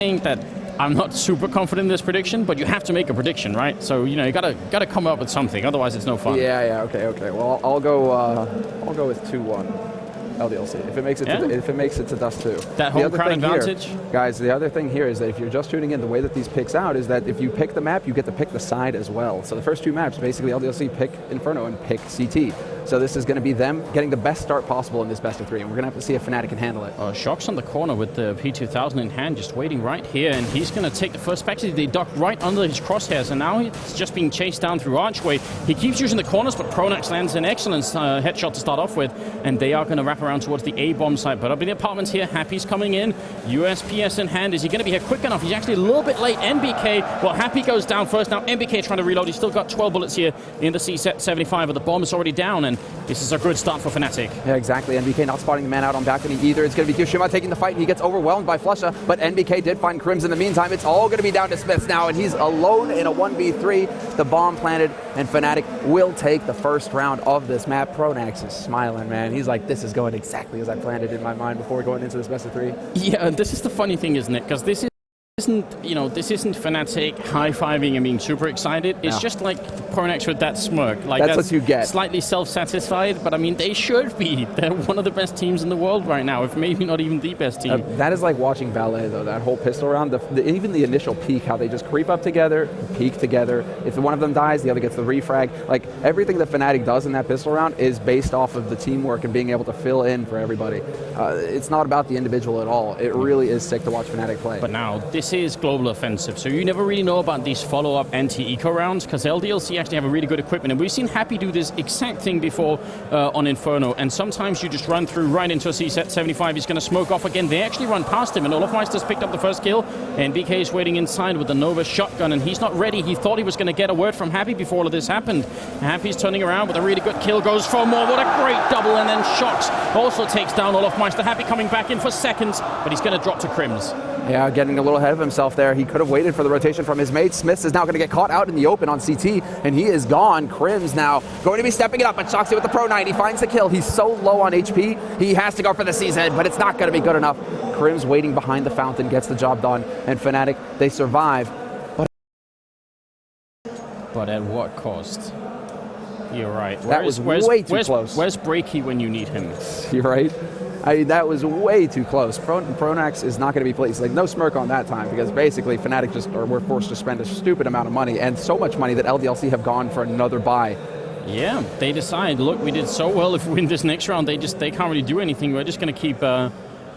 that I'm not super confident in this prediction, but you have to make a prediction, right? So you gotta come up with something, otherwise it's no fun. Yeah. Okay. Well, I'll go with 2-1. LDLC. If it makes it to Dust 2. That home crowd advantage? Guys, the other thing here is that if you're just tuning in, the way that these picks out is that if you pick the map, you get to pick the side as well. So the first 2 maps, basically LDLC pick Inferno and pick CT. So this is going to be them getting the best start possible in this best of 3, and we're going to have to see if Fnatic can handle it. Shock's on the corner with the P2000 in hand, just waiting right here, and he's going to take the first spectre. They duck right under his crosshairs, and now he's just being chased down through Archway. He keeps using the corners, but Pronax lands an excellent headshot to start off with, and they are going to wrap around towards the A-bomb site. But up in the apartments here, Happy's coming in, USPS in hand. Is he going to be here quick enough? He's actually a little bit late. NBK, well, Happy goes down first. Now NBK trying to reload. He's still got 12 bullets here in the C-75, but the bomb is already down, and this is a good start for Fnatic. Yeah, exactly. NBK not spotting the man out on balcony either. It's going to be Kyoshima taking the fight, and he gets overwhelmed by Flusha, but NBK did find Crims in the meantime. It's all going to be down to Smiths now, and he's alone in a 1v3. The bomb planted, and Fnatic will take the first round of this map. Pronax is smiling, man. He's like, this is going exactly as I planned it in my mind before going into this best of 3. Yeah, this is the funny thing, isn't it? Because this isn't Fnatic high-fiving and being super excited. It's just like Pronax with that smirk. Like that's what you get. Slightly self-satisfied, but I mean, they should be. They're one of the best teams in the world right now, if maybe not even the best team. That is like watching ballet, though. That whole pistol round, even the initial peak, how they just creep up together, peek together. If one of them dies, the other gets the refrag. Like, everything that Fnatic does in that pistol round is based off of the teamwork and being able to fill in for everybody. It's not about the individual at all. It really is sick to watch Fnatic play. But now, this is global offensive, so you never really know about these follow-up anti-eco rounds, because LDLC actually have a really good equipment, and we've seen Happy do this exact thing before on Inferno, and sometimes you just run through right into a C-75. He's going to smoke off again. They actually run past him, and Olofmeister's picked up the first kill, and BK is waiting inside with the Nova shotgun, and he's not ready. He thought he was going to get a word from Happy before all of this happened. Happy's turning around with a really good kill, goes for more. What a great double, and then Shocks also takes down Olofmeister. Happy coming back in for seconds, but he's going to drop to Crims. Yeah, getting a little ahead of himself there. He could have waited for the rotation from his mate. Smiths is now going to get caught out in the open on CT, and he is gone. Crims now going to be stepping it up, but Shoxy with the Pro 9. He finds the kill. He's so low on HP. He has to go for the CZ, but it's not going to be good enough. Crims waiting behind the fountain gets the job done, and Fnatic, they survive. But at what cost? You're right. That was way too close. Where's Breaky when you need him? You're right. That was way too close. Pronax is not going to be pleased. Like, no smirk on that time, because basically Fnatic were forced to spend a stupid amount of money, and so much money that LDLC have gone for another buy. Yeah, they decide, look, we did so well. If we win this next round, they can't really do anything. We're just going to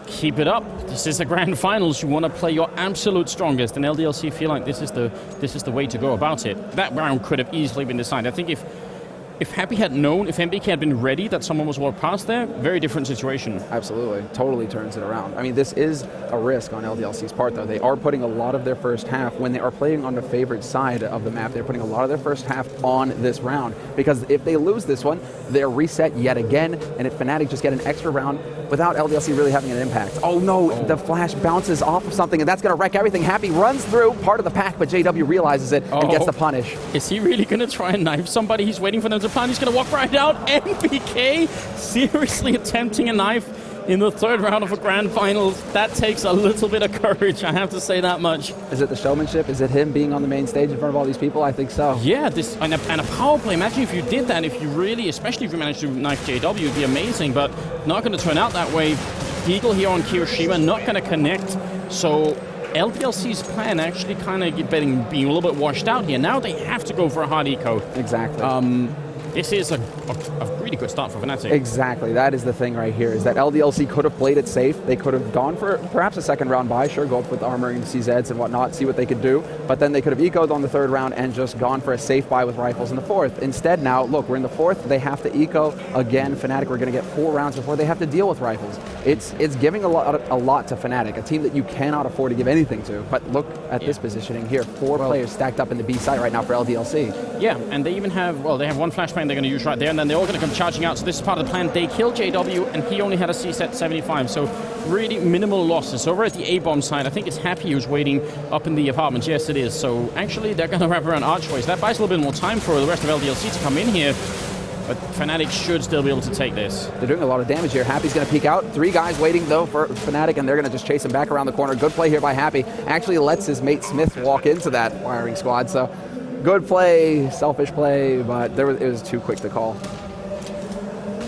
keep it up. This is the grand finals. You want to play your absolute strongest, and LDLC feel like this is the way to go about it. That round could have easily been decided. I think if Happy had known, if MBK had been ready that someone was walked past there, very different situation. Absolutely. Totally turns it around. I mean, this is a risk on LDLC's part, though. They are putting a lot of their first half, when they are playing on the favored side of the map, they're putting a lot of their first half on this round. Because if they lose this one, they're reset yet again, and if Fnatic just get an extra round without LDLC really having an impact. Oh no, the flash bounces off of something, and that's going to wreck everything. Happy runs through part of the pack, but JW realizes it and gets the punish. Is he really going to try and knife somebody? He's waiting for them to plan. He's going to walk right out. NBK seriously attempting a knife in the third round of a grand finals. That takes a little bit of courage, I have to say that much. Is it the showmanship? Is it him being on the main stage in front of all these people? I think so. Yeah, and a power play. Imagine if you did that, if you really, especially if you managed to knife JW, it'd be amazing, but not going to turn out that way. Eagle here on Kyoshima, not going to connect, so LDLC's plan actually kind of being a little bit washed out here. Now they have to go for a hard eco. Exactly. This is a really good start for Fnatic. Exactly. That is the thing right here, is that LDLC could have played it safe. They could have gone for perhaps a second round buy, sure, go up with armor and CZs and whatnot, see what they could do. But then they could have ecoed on the third round and just gone for a safe buy with rifles in the fourth. Instead now, look, we're in the fourth. They have to eco again. Fnatic are going to get 4 rounds before they have to deal with rifles. It's giving a lot to Fnatic, a team that you cannot afford to give anything to. But look at this positioning here. 4 players stacked up in the B site right now for LDLC. Yeah, and they even have, well, they have one flashbang they're going to use right there, and then they're all going to come charging out. So this is part of the plan. They killed JW, and he only had a C-75, so really minimal losses. Over at the A-bomb side, I think it's Happy who's waiting up in the apartments. Yes, it is. So actually, they're going to wrap around Archways. That buys a little bit more time for the rest of LDLC to come in here. But Fnatic should still be able to take this. They're doing a lot of damage here. Happy's going to peek out. 3 guys waiting, though, for Fnatic, and they're going to just chase him back around the corner. Good play here by Happy. Actually lets his mate Smith walk into that firing squad, so good play, selfish play, but it was too quick to call.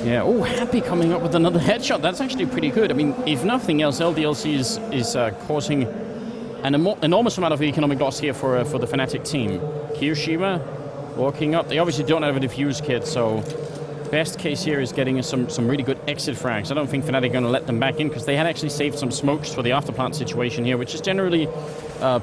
Yeah, oh, Happy coming up with another headshot. That's actually pretty good. I mean, if nothing else, LDLC is causing an enormous amount of economic loss here for the Fnatic team. Kirishima walking up. They obviously don't have a defuse kit, so best case here is getting some really good exit frags. I don't think Fnatic are going to let them back in because they had actually saved some smokes for the afterplant situation here, which is generally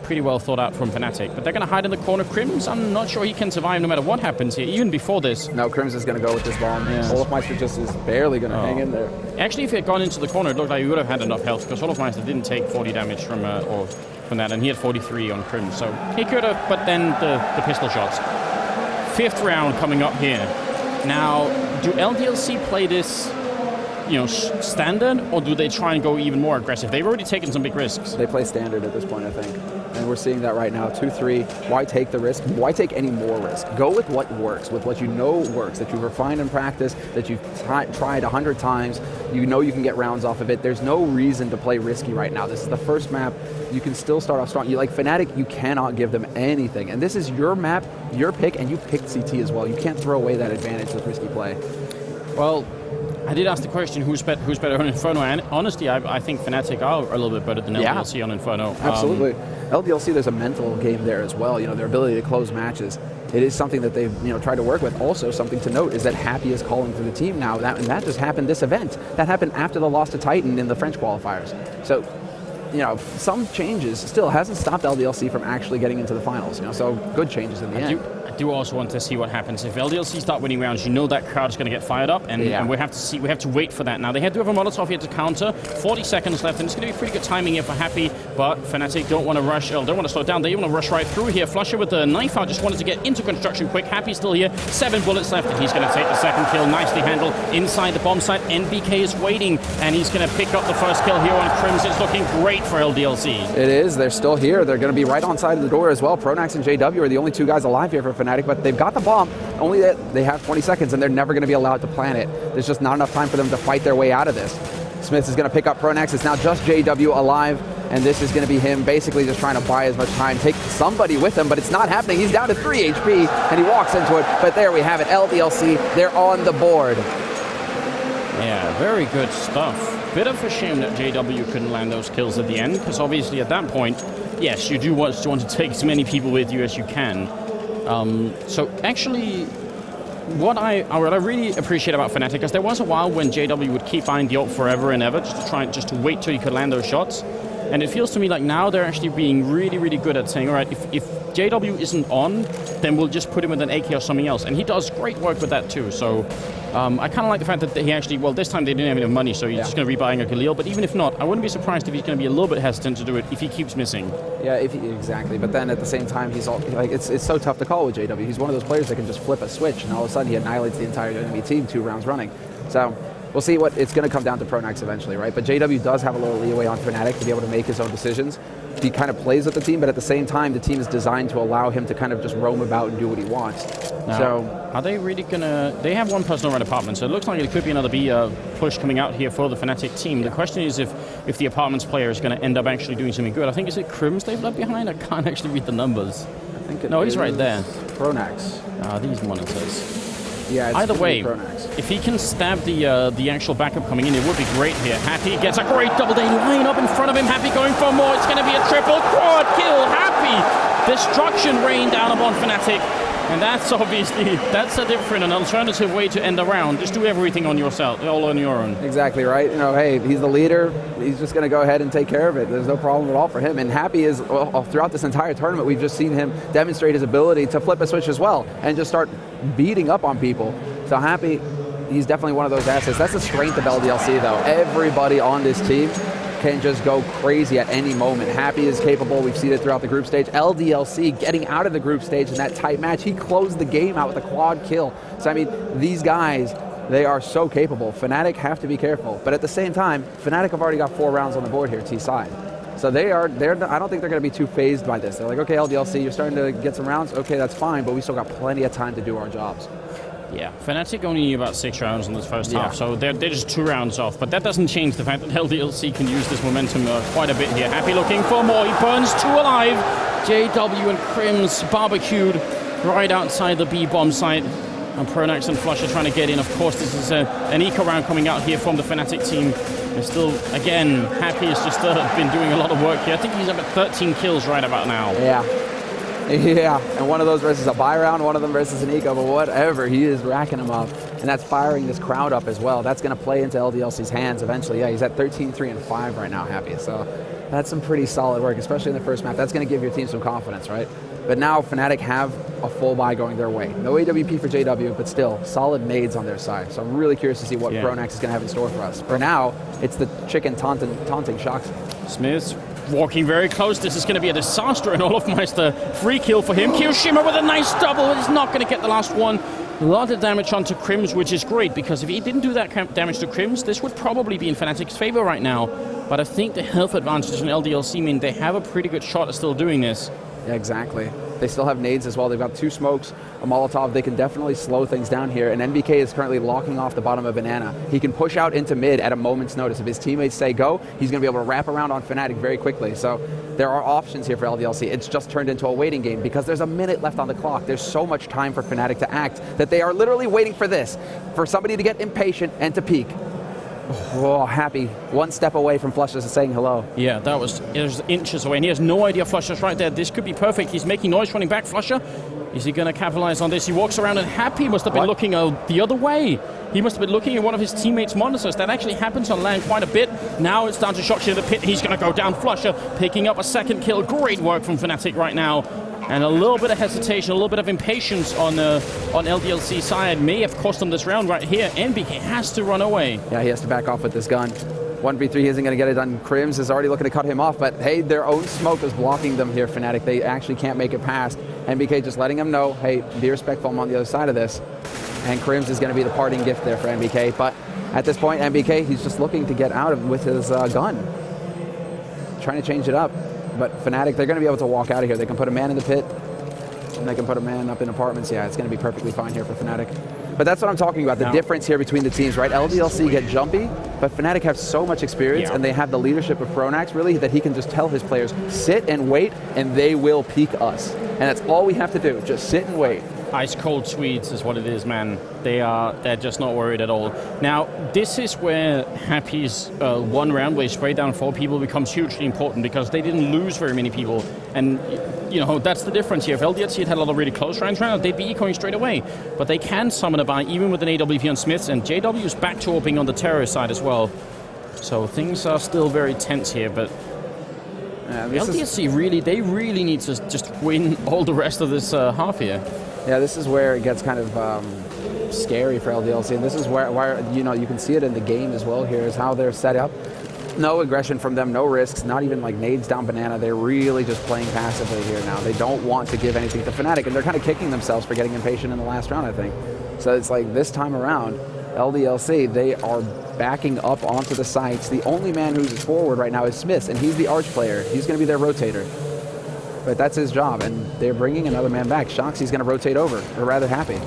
pretty well thought out from Fnatic. But they're going to hide in the corner. Crims, I'm not sure he can survive no matter what happens here, even before this. No, Crims is going to go with this bomb. Yeah. Olofmeister just is barely going to hang in there. Actually, if he had gone into the corner, it looked like he would have had enough health because Olofmeister didn't take 40 damage from that, and he had 43 on Crims. So he could have, but then the pistol shots. 5th round coming up here. Now, do LDLC play this, standard, or do they try and go even more aggressive? They've already taken some big risks. They play standard at this point, I think. And we're seeing that right now. 2-3. Why take the risk? Why take any more risk? Go with what works, with what you know works, that you've refined in practice, that you've tried 100 times. You know you can get rounds off of it. There's no reason to play risky right now. This is the first map. You can still start off strong. You like Fnatic, you cannot give them anything. And this is your map, your pick, and you picked CT as well. You can't throw away that advantage with risky play. Well, I did ask the question, who's better on Inferno? And honestly, I think Fnatic are a little bit better than LDLC on Inferno. Absolutely. LDLC, there's a mental game there as well. Their ability to close matches. It is something that they've tried to work with. Also, something to note is that Happy is calling for the team now, and that just happened this event. That happened after the loss to Titan in the French qualifiers. So, some changes still hasn't stopped LDLC from actually getting into the finals. So good changes in the end. I do also want to see what happens if LDLC start winning rounds. That crowd is going to get fired up, and we have to see. We have to wait for that. Now they do have a Molotov here to counter. 40 seconds left, and it's going to be pretty good timing here for Happy. But Fnatic don't want to rush. Don't want to slow down. They want to rush right through here. Flusher with the knife out. Just wanted to get into construction quick. Happy's still here. 7 bullets left, and he's going to take the second kill. Nicely handled inside the bomb site. NBK is waiting, and he's going to pick up the first kill here on Crims. It's looking great for LDLC. It is. They're still here. They're going to be right on side of the door as well. Pronax and JW are the only 2 guys alive here for Fnatic, but they've got the bomb. Only that they have 20 seconds, and they're never going to be allowed to plant it. There's just not enough time for them to fight their way out of this. Smith is going to pick up Pronax. It's now just JW alive, and this is going to be him basically just trying to buy as much time, take somebody with him, but it's not happening. He's down to 3 HP, and he walks into it. But there we have it. LDLC, they're on the board. Yeah, very good stuff. Bit of a shame that JW couldn't land those kills at the end, because obviously at that point, yes, you do want to take as many people with you as you can. So actually, what I really appreciate about Fnatic is there was a while when JW would keep buying the ult forever and ever, just to wait till he could land those shots. And it feels to me like now they're actually being really, really good at saying, all right, if JW isn't on, then we'll just put him with an AK or something else. And he does great work with that too. So I kind of like the fact that he actually, this time they didn't have enough money, so he's just going to be buying a Galil. But even if not, I wouldn't be surprised if he's going to be a little bit hesitant to do it if he keeps missing. Yeah, exactly. But then at the same time, he's it's so tough to call with JW. He's one of those players that can just flip a switch, and all of a sudden he annihilates the entire enemy team 2 rounds running. So we'll see what it's going to come down to Pronax eventually, right? But JW does have a little leeway on Fnatic to be able to make his own decisions. He kind of plays with the team, but at the same time, the team is designed to allow him to kind of just roam about and do what he wants. Now, so, are they really gonna? They have 1 person on red apartment, so it looks like it could be another B push coming out here for the Fnatic team. The question is if the apartments player is going to end up actually doing something good. I think is it Crims they've left behind. I can't actually read the numbers. I think he's right there. Pronax. These monitors. Yeah, it's either way, Pronax. If he can stab the actual backup coming in, it would be great here. Happy gets a great double day line up in front of him. Happy going for more. It's going to be a triple quad kill. Happy. Destruction rain down upon Fnatic. And that's obviously, that's a different, an alternative way to end a round. Just do everything on yourself, all on your own. Exactly, right? Hey, he's the leader. He's just going to go ahead and take care of it. There's no problem at all for him. And Happy is, throughout this entire tournament, we've just seen him demonstrate his ability to flip a switch as well and just start beating up on people. So Happy, he's definitely one of those assets. That's the strength of LDLC, though. Everybody on this team can just go crazy at any moment. Happy is capable. We've seen it throughout the group stage. LDLC getting out of the group stage in that tight match. He closed the game out with a quad kill. So, these guys, they are so capable. Fnatic have to be careful. But at the same time, Fnatic have already got 4 rounds on the board here, T-side. So I don't think they're going to be too phased by this. They're like, okay, LDLC, you're starting to get some rounds. Okay, that's fine, but we still got plenty of time to do our jobs. Yeah, Fnatic only need about 6 rounds in this first half, so they're just 2 rounds off. But that doesn't change the fact that LDLC can use this momentum quite a bit here. Happy looking for more. He burns 2 alive. JW and Crims barbecued right outside the B-bomb site. And Pronax and Flush are trying to get in. Of course, this is an eco round coming out here from the Fnatic team. They're still, again, Happy has just been doing a lot of work here. I think he's up at 13 kills right about now. Yeah, and one of those versus a buy round, one of them versus an eco, but whatever, he is racking them up. And that's firing this crowd up as well. That's going to play into LDLC's hands eventually. Yeah, he's at 13, 3, and 5 right now, Happy. So that's some pretty solid work, especially in the first map. That's going to give your team some confidence, right? But now Fnatic have a full buy going their way. No AWP for JW, but still solid nades on their side. So I'm really curious to see what Pronax is going to have in store for us. For now, it's the chicken taunting Shocks. Smith's walking very close. This is going to be a disaster, and Olofmeister, free kill for him. kioShiMa with a nice double. He's not going to get the last one. A lot of damage onto Crims, which is great, because if he didn't do that damage to Crims, this would probably be in Fnatic's favor right now. But I think the health advantage in LDLC mean they have a pretty good shot at still doing this. Yeah, exactly. They still have nades as well. They've got 2 smokes, a Molotov. They can definitely slow things down here. And NBK is currently locking off the bottom of Banana. He can push out into mid at a moment's notice. If his teammates say go, he's going to be able to wrap around on Fnatic very quickly. So there are options here for LDLC. It's just turned into a waiting game because there's a minute left on the clock. There's so much time for Fnatic to act that they are literally waiting for this, for somebody to get impatient and to peek. Oh, Happy. 1 step away from Flushes saying hello. Yeah, it was inches away, and he has no idea Flusher's right there. This could be perfect. He's making noise running back. Flusher, is he going to capitalize on this? He walks around, and Happy must have been looking the other way. He must have been looking at one of his teammates' monitors. That actually happens on land quite a bit. Now it's down to Shoxi in the pit. He's going to go down. Flusher picking up a 2nd kill. Great work from Fnatic right now. And a little bit of hesitation, a little bit of impatience on LDLC's side may have cost them this round right here. NBK has to run away. Yeah, he has to back off with this gun. 1v3 isn't going to get it done. Crims is already looking to cut him off, but hey, their own smoke is blocking them here, Fnatic. They actually can't make it past. NBK just letting them know, hey, be respectful, I'm on the other side of this. And Crims is going to be the parting gift there for NBK. But at this point, NBK, he's just looking to get out of with his gun. Trying to change it up. But Fnatic, they're going to be able to walk out of here. They can put a man in the pit, and they can put a man up in apartments. Yeah, it's going to be perfectly fine here for Fnatic. But that's what I'm talking about, the difference here between the teams, right? LDLC get jumpy, but Fnatic have so much experience, and they have the leadership of Pronax, really, that he can just tell his players, sit and wait, and they will peek us. And that's all we have to do, just sit and wait. Ice cold Swedes is what it is, man. They're just not worried at all. Now, this is where Happy's 1 round where he sprayed down 4 people becomes hugely important, because they didn't lose very many people. And, you know, that's the difference here. If LDLC had a lot of really close rounds right now, they'd be ecoing straight away. But they can summon a buy, even with an AWP on Smiths, and JW's back to opening on the terrorist side as well. So things are still very tense here, but LDLC really need to just win all the rest of this half here. Yeah, this is where it gets kind of scary for LDLC, and this is where you know, you can see it in the game as well here, is how they're set up. No aggression from them, no risks, not even like nades down Banana. They're really just playing passively here now. They don't want to give anything to Fnatic, and they're kind of kicking themselves for getting impatient in the last round, I think. So it's like this time around, LDLC, they are backing up onto the sites. The only man who's forward right now is Smiths, and he's the arch player. He's going to be their rotator. But that's his job, and they're bringing another man back. Shoxy's going to rotate over, or rather Happy.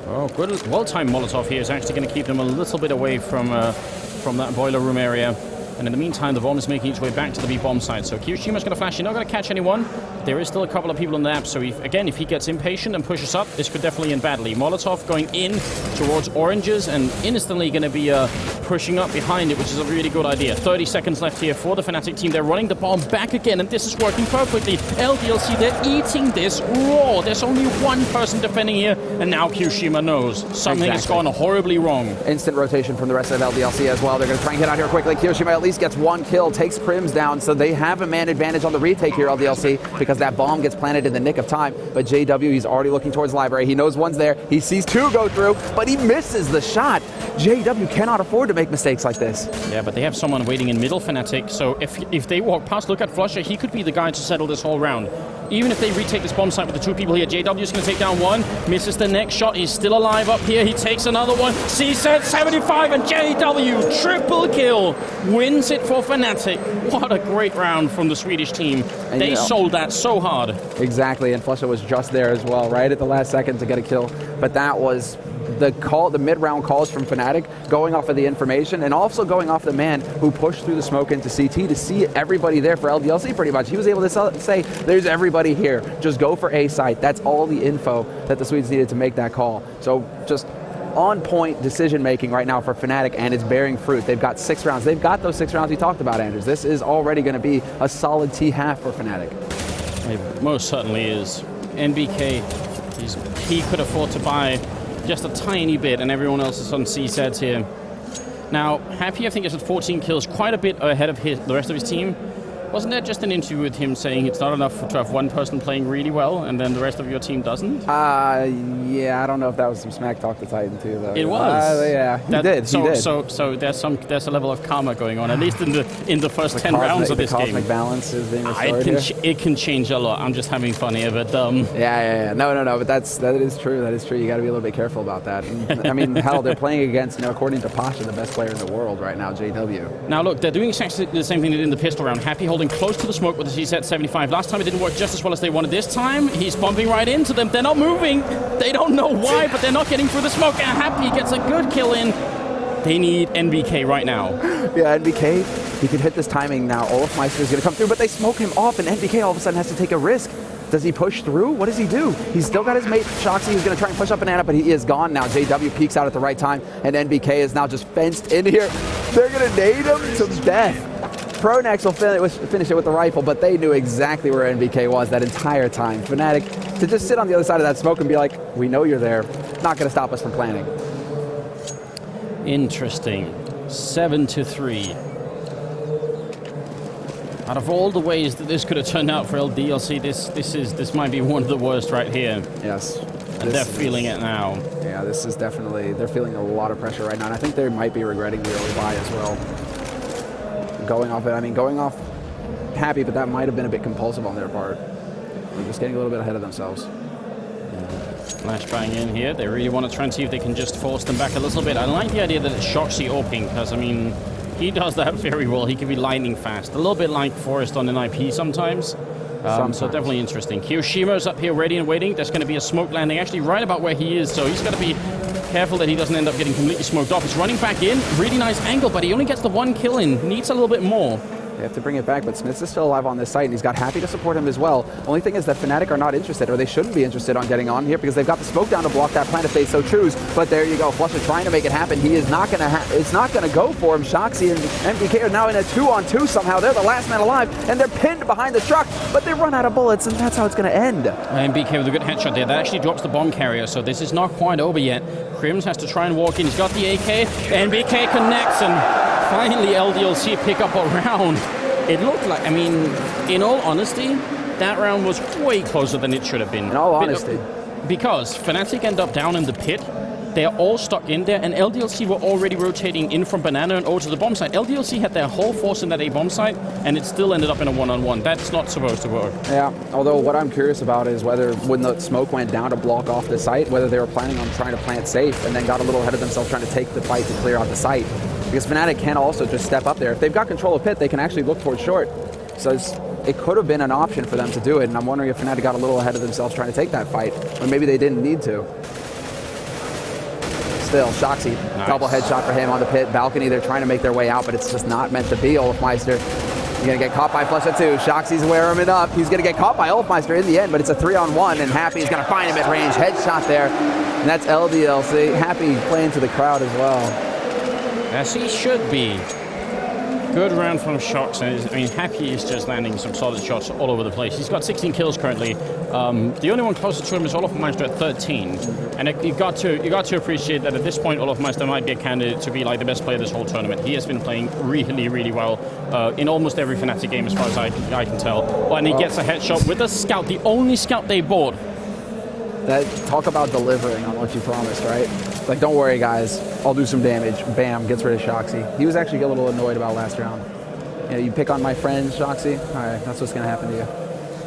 Oh, good. Well-timed Molotov here is actually going to keep them a little bit away from that boiler room area. And in the meantime, the bomb is making its way back to the B-bomb side. So kioShiMa's going to flash. He's not going to catch anyone. There is still a couple of people on the map. So if he gets impatient and pushes up, this could definitely end badly. Molotov going in towards oranges and instantly going to be pushing up behind it, which is a really good idea. 30 seconds left here for the Fnatic team. They're running the bomb back again, and this is working perfectly. LDLC, they're eating this raw. There's only 1 person defending here, and now kioShiMa knows something has gone horribly wrong. Instant rotation from the rest of LDLC as well. They're going to try and get out here quickly. kioShiMa at least gets 1 kill, takes Crims down, so they have a man advantage on the retake here, LDLC, because that bomb gets planted in the nick of time. But JW, he's already looking towards library. He knows one's there. He sees 2 go through, but he misses the shot. JW cannot afford to make mistakes like this. Yeah, but they have someone waiting in middle, Fnatic, so if they walk past, look at Flusher, he could be the guy to settle this whole round. Even if they retake this bomb site with the 2 people here, JW is going to take down 1, misses the next shot, he's still alive up here, he takes another one, CSET 75, and JW, triple kill, wins it for Fnatic. What a great round from the Swedish team. And they sold that so hard. Exactly, and Flusher was just there as well, right at the last second to get a kill, but that was the mid-round calls from Fnatic, going off of the information, and also going off the man who pushed through the smoke into CT to see everybody there for LDLC pretty much. He was able to say, there's everybody here. Just go for A site. That's all the info that the Swedes needed to make that call. So just on-point decision-making right now for Fnatic, and it's bearing fruit. They've got 6 rounds. They've got those 6 rounds we talked about, Anders. This is already going to be a solid T-half for Fnatic. It most certainly is. NBK, he could afford to buy just a tiny bit, and everyone else is on CZs here. Now, Happy, I think, is at 14 kills, quite a bit ahead of the rest of his team. Wasn't there just an interview with him saying it's not enough to have one person playing really well and then the rest of your team doesn't? Yeah, I don't know if that was some smack talk to Titan too, though. It was. Yeah, he did. So there's a level of karma going on, at least in the first 10 rounds of this game. The cosmic balance is being restored here. It can change a lot. I'm just having fun here, but Yeah. No, but that is true. That is true. You got to be a little bit careful about that. And, I mean, hell, they're playing against, according to Pasha, the best player in the world right now, JW. Now look, they're doing exactly the same thing they did in the pistol round. Happy holding close to the smoke with the CZ 75. Last time it didn't work just as well as they wanted. This time, he's bumping right into them. They're not moving. They don't know why, but they're not getting through the smoke. And Happy gets a good kill in. They need NBK right now. Yeah, NBK, he can hit this timing now. Olofmeister is going to come through, but they smoke him off, and NBK all of a sudden has to take a risk. Does he push through? What does he do? He's still got his mate, Shoxy, who's going to try and push up Banana, but he is gone now. JW peeks out at the right time, and NBK is now just fenced in here. They're going to nade him to death. Pronex will finish it with the rifle, but they knew exactly where NBK was that entire time. Fnatic, to just sit on the other side of that smoke and be like, we know you're there, not going to stop us from planning. Interesting. 7-3. Out of all the ways that this could have turned out for LDLC, this might be one of the worst right here. Yes. And they're feeling it now. Yeah, this is definitely, they're feeling a lot of pressure right now, and I think they might be regretting the early buy as well. Going off Happy, but that might have been a bit compulsive on their part. They're just getting a little bit ahead of themselves. Flashbang in here. They really want to try and see if they can just force them back a little bit. I like the idea that it's Shoxy or Pink, because, I mean, he does that very well. He can be lightning fast. A little bit like Forrest on an IP sometimes. So definitely interesting. Kiyoshima's up here ready and waiting. There's going to be a smoke landing actually right about where he is, so he's got to be careful that he doesn't end up getting completely smoked off. He's running back in. Really nice angle, but he only gets the 1 kill in. Needs a little bit more. They have to bring it back, but Smiths is still alive on this site, and he's got Happy to support him as well. Only thing is that Fnatic are not interested, or they shouldn't be interested on getting on here, because they've got the smoke down to block that plant if they so choose. But there you go, Flusha trying to make it happen. He is not going to. It's not going to go for him. Shoxy and MBK are now in a 2-on-2 somehow. They're the last man alive, and they're pinned behind the truck, but they run out of bullets, and that's how it's going to end. MBK with a good headshot there. That actually drops the bomb carrier, so this is not quite over yet. Crims has to try and walk in. He's got the AK. NBK connects, and finally LDLC pick up a round. It looked like, I mean, in all honesty, that round was way closer than it should have been. In all honesty. Because Fnatic end up down in the pit, they're all stuck in there, and LDLC were already rotating in from Banana and over to the bomb site. LDLC had their whole force in that A bomb site, and it still ended up in a 1-on-1. That's not supposed to work. Yeah, although what I'm curious about is whether when the smoke went down to block off the site, whether they were planning on trying to plant safe and then got a little ahead of themselves trying to take the fight to clear out the site. Because Fnatic can also just step up there. If they've got control of pit, they can actually look towards short. So it could have been an option for them to do it, and I'm wondering if Fnatic got a little ahead of themselves trying to take that fight, or maybe they didn't need to. Still, Shoxy, nice. Double headshot for him on the pit. Balcony, they're trying to make their way out, but it's just not meant to be. Olofmeister, you're going to get caught by Flusha too. Shoxy's wearing it up. He's going to get caught by Olofmeister in the end, but it's a 3-on-1, and Happy's going to find him at range. Headshot there, and that's LDLC. Happy playing to the crowd as well. As he should be. Good round from Shox, and I mean, Happy is just landing some solid shots all over the place. He's got 16 kills currently. The only one closer to him is Olofmeister at 13. And you got to appreciate that at this point, Olofmeister might be a candidate to be like the best player this whole tournament. He has been playing really, really well in almost every Fnatic game, as far as I can tell. And he gets a headshot with a scout, the only scout they bought. That talk about delivering on what you promised, right? Like, don't worry, guys. I'll do some damage. Bam, gets rid of Shoxy. He was actually a little annoyed about last round. You know, you pick on my friend, Shoxy. All right, that's what's going to happen to you.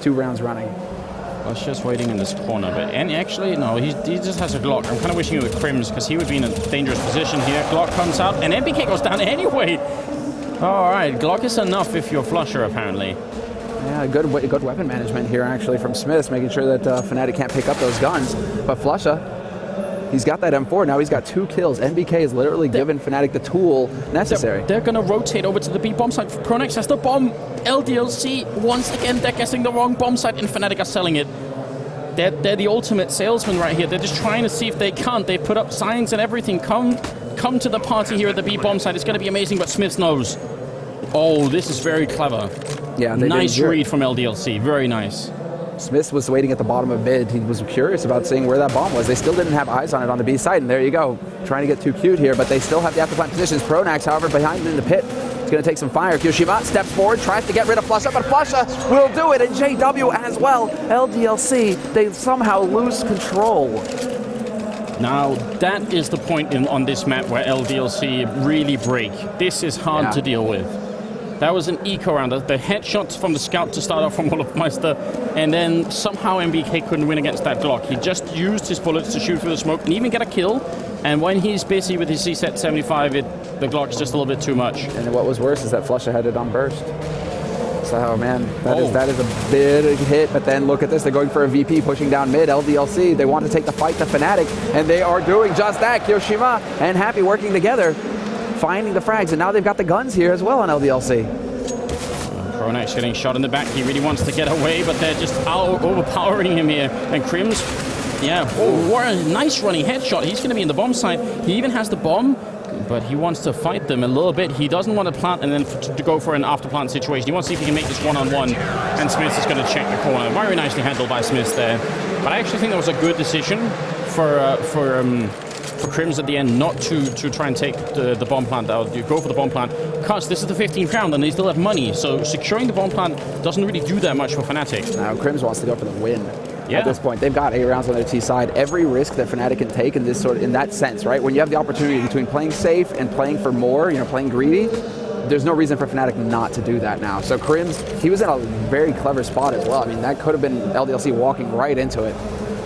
2 rounds running. I was just waiting in this corner, but and actually, no, he just has a Glock. I'm kind of wishing it with Crims, because he would be in a dangerous position here. Glock comes out, and MBK goes down anyway. All right, Glock is enough if you're Flusher, apparently. Yeah, good weapon management here, actually, from Smiths, making sure that Fnatic can't pick up those guns. But Flusha, He's got that M4, now he's got 2 kills. NBK is literally given Fnatic the tool necessary. They're going to rotate over to the B bomb site. Pronax has the bomb. LDLC, once again, they're guessing the wrong bomb site, and Fnatic are selling it. They're the ultimate salesman right here. They're just trying to see if they can't. They've put up signs and everything. Come to the party here at the B bomb site. It's going to be amazing, but Smith knows. Oh, this is very clever. Yeah, nice read from LDLC. Very nice. Smith was waiting at the bottom of mid. He was curious about seeing where that bomb was. They still didn't have eyes on it on the B side, and there you go. Trying to get too cute here, but they still have the after-plant positions. Pronax, however, behind in the pit. It's going to take some fire. kioShiMa steps forward, tries to get rid of Flusha, but Flusha will do it, and JW as well. LDLC, they somehow lose control. Now, that is the point on this map where LDLC really break. This is hard to deal with. That was an eco round. The headshots from the scout to start off from Olofmeister, and then somehow MBK couldn't win against that Glock. He just used his bullets to shoot through the smoke and even get a kill. And when he's busy with his CSET 75, the Glock's just a little bit too much. And what was worse is that Flusha had it on burst. So, man, that is a big hit. But then look at this. They're going for a VP, pushing down mid. LDLC, they want to take the fight to Fnatic, and they are doing just that. kioShiMa and Happy working together, finding the frags, and now they've got the guns here as well on LDLC. Pronax getting shot in the back. He really wants to get away, but they're just overpowering him here. And Crims, what a nice running headshot. He's going to be in the bomb site. He even has the bomb, but he wants to fight them a little bit. He doesn't want to plant and then to go for an after-plant situation. He wants to see if he can make this one-on-one, and Smith is going to check the corner. Very nicely handled by Smith there. But I actually think that was a good decision for Crims at the end not to try and take the bomb plant out. You go for the bomb plant because this is the 15th round and they still have money. So securing the bomb plant doesn't really do that much for Fnatic. Now Crims wants to go for the win. At this point, they've got 8 rounds on their T side. Every risk that Fnatic can take in this in that sense, right? When you have the opportunity between playing safe and playing for more, playing greedy, there's no reason for Fnatic not to do that now. So Crims, he was in a very clever spot as well. I mean, that could have been LDLC walking right into it.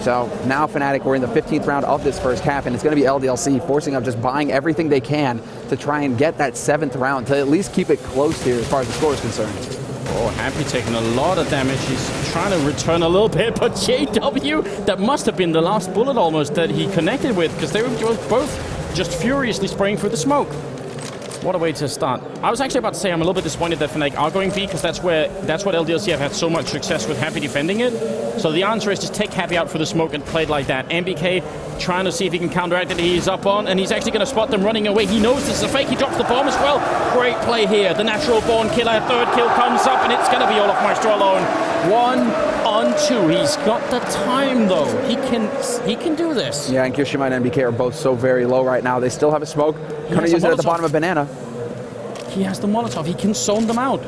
So now Fnatic, we're in the 15th round of this first half, and it's going to be LDLC forcing up, just buying everything they can to try and get that 7th round, to at least keep it close here as far as the score is concerned. Oh, Happy taking a lot of damage. He's trying to return a little bit, but JW, that must have been the last bullet almost that he connected with, because they were both just furiously spraying through the smoke. What a way to start. I was actually about to say I'm a little bit disappointed that Fnatic are going B, because that's what LDLC have had so much success with Happy defending it. So the answer is just take Happy out for the smoke and play it like that. MBK trying to see if he can counteract it. He's up on, and he's actually going to spot them running away. He knows this is a fake. He drops the bomb as well. Great play here. The natural born killer. 3rd kill comes up, and it's going to be Olofmeister alone. 1 on 2. He's got the time though. He can do this. Yeah, and kioShiMa and NBK are both so very low right now. They still have a smoke. Going to use it at the bottom of Banana. He has the Molotov. He can zone them out.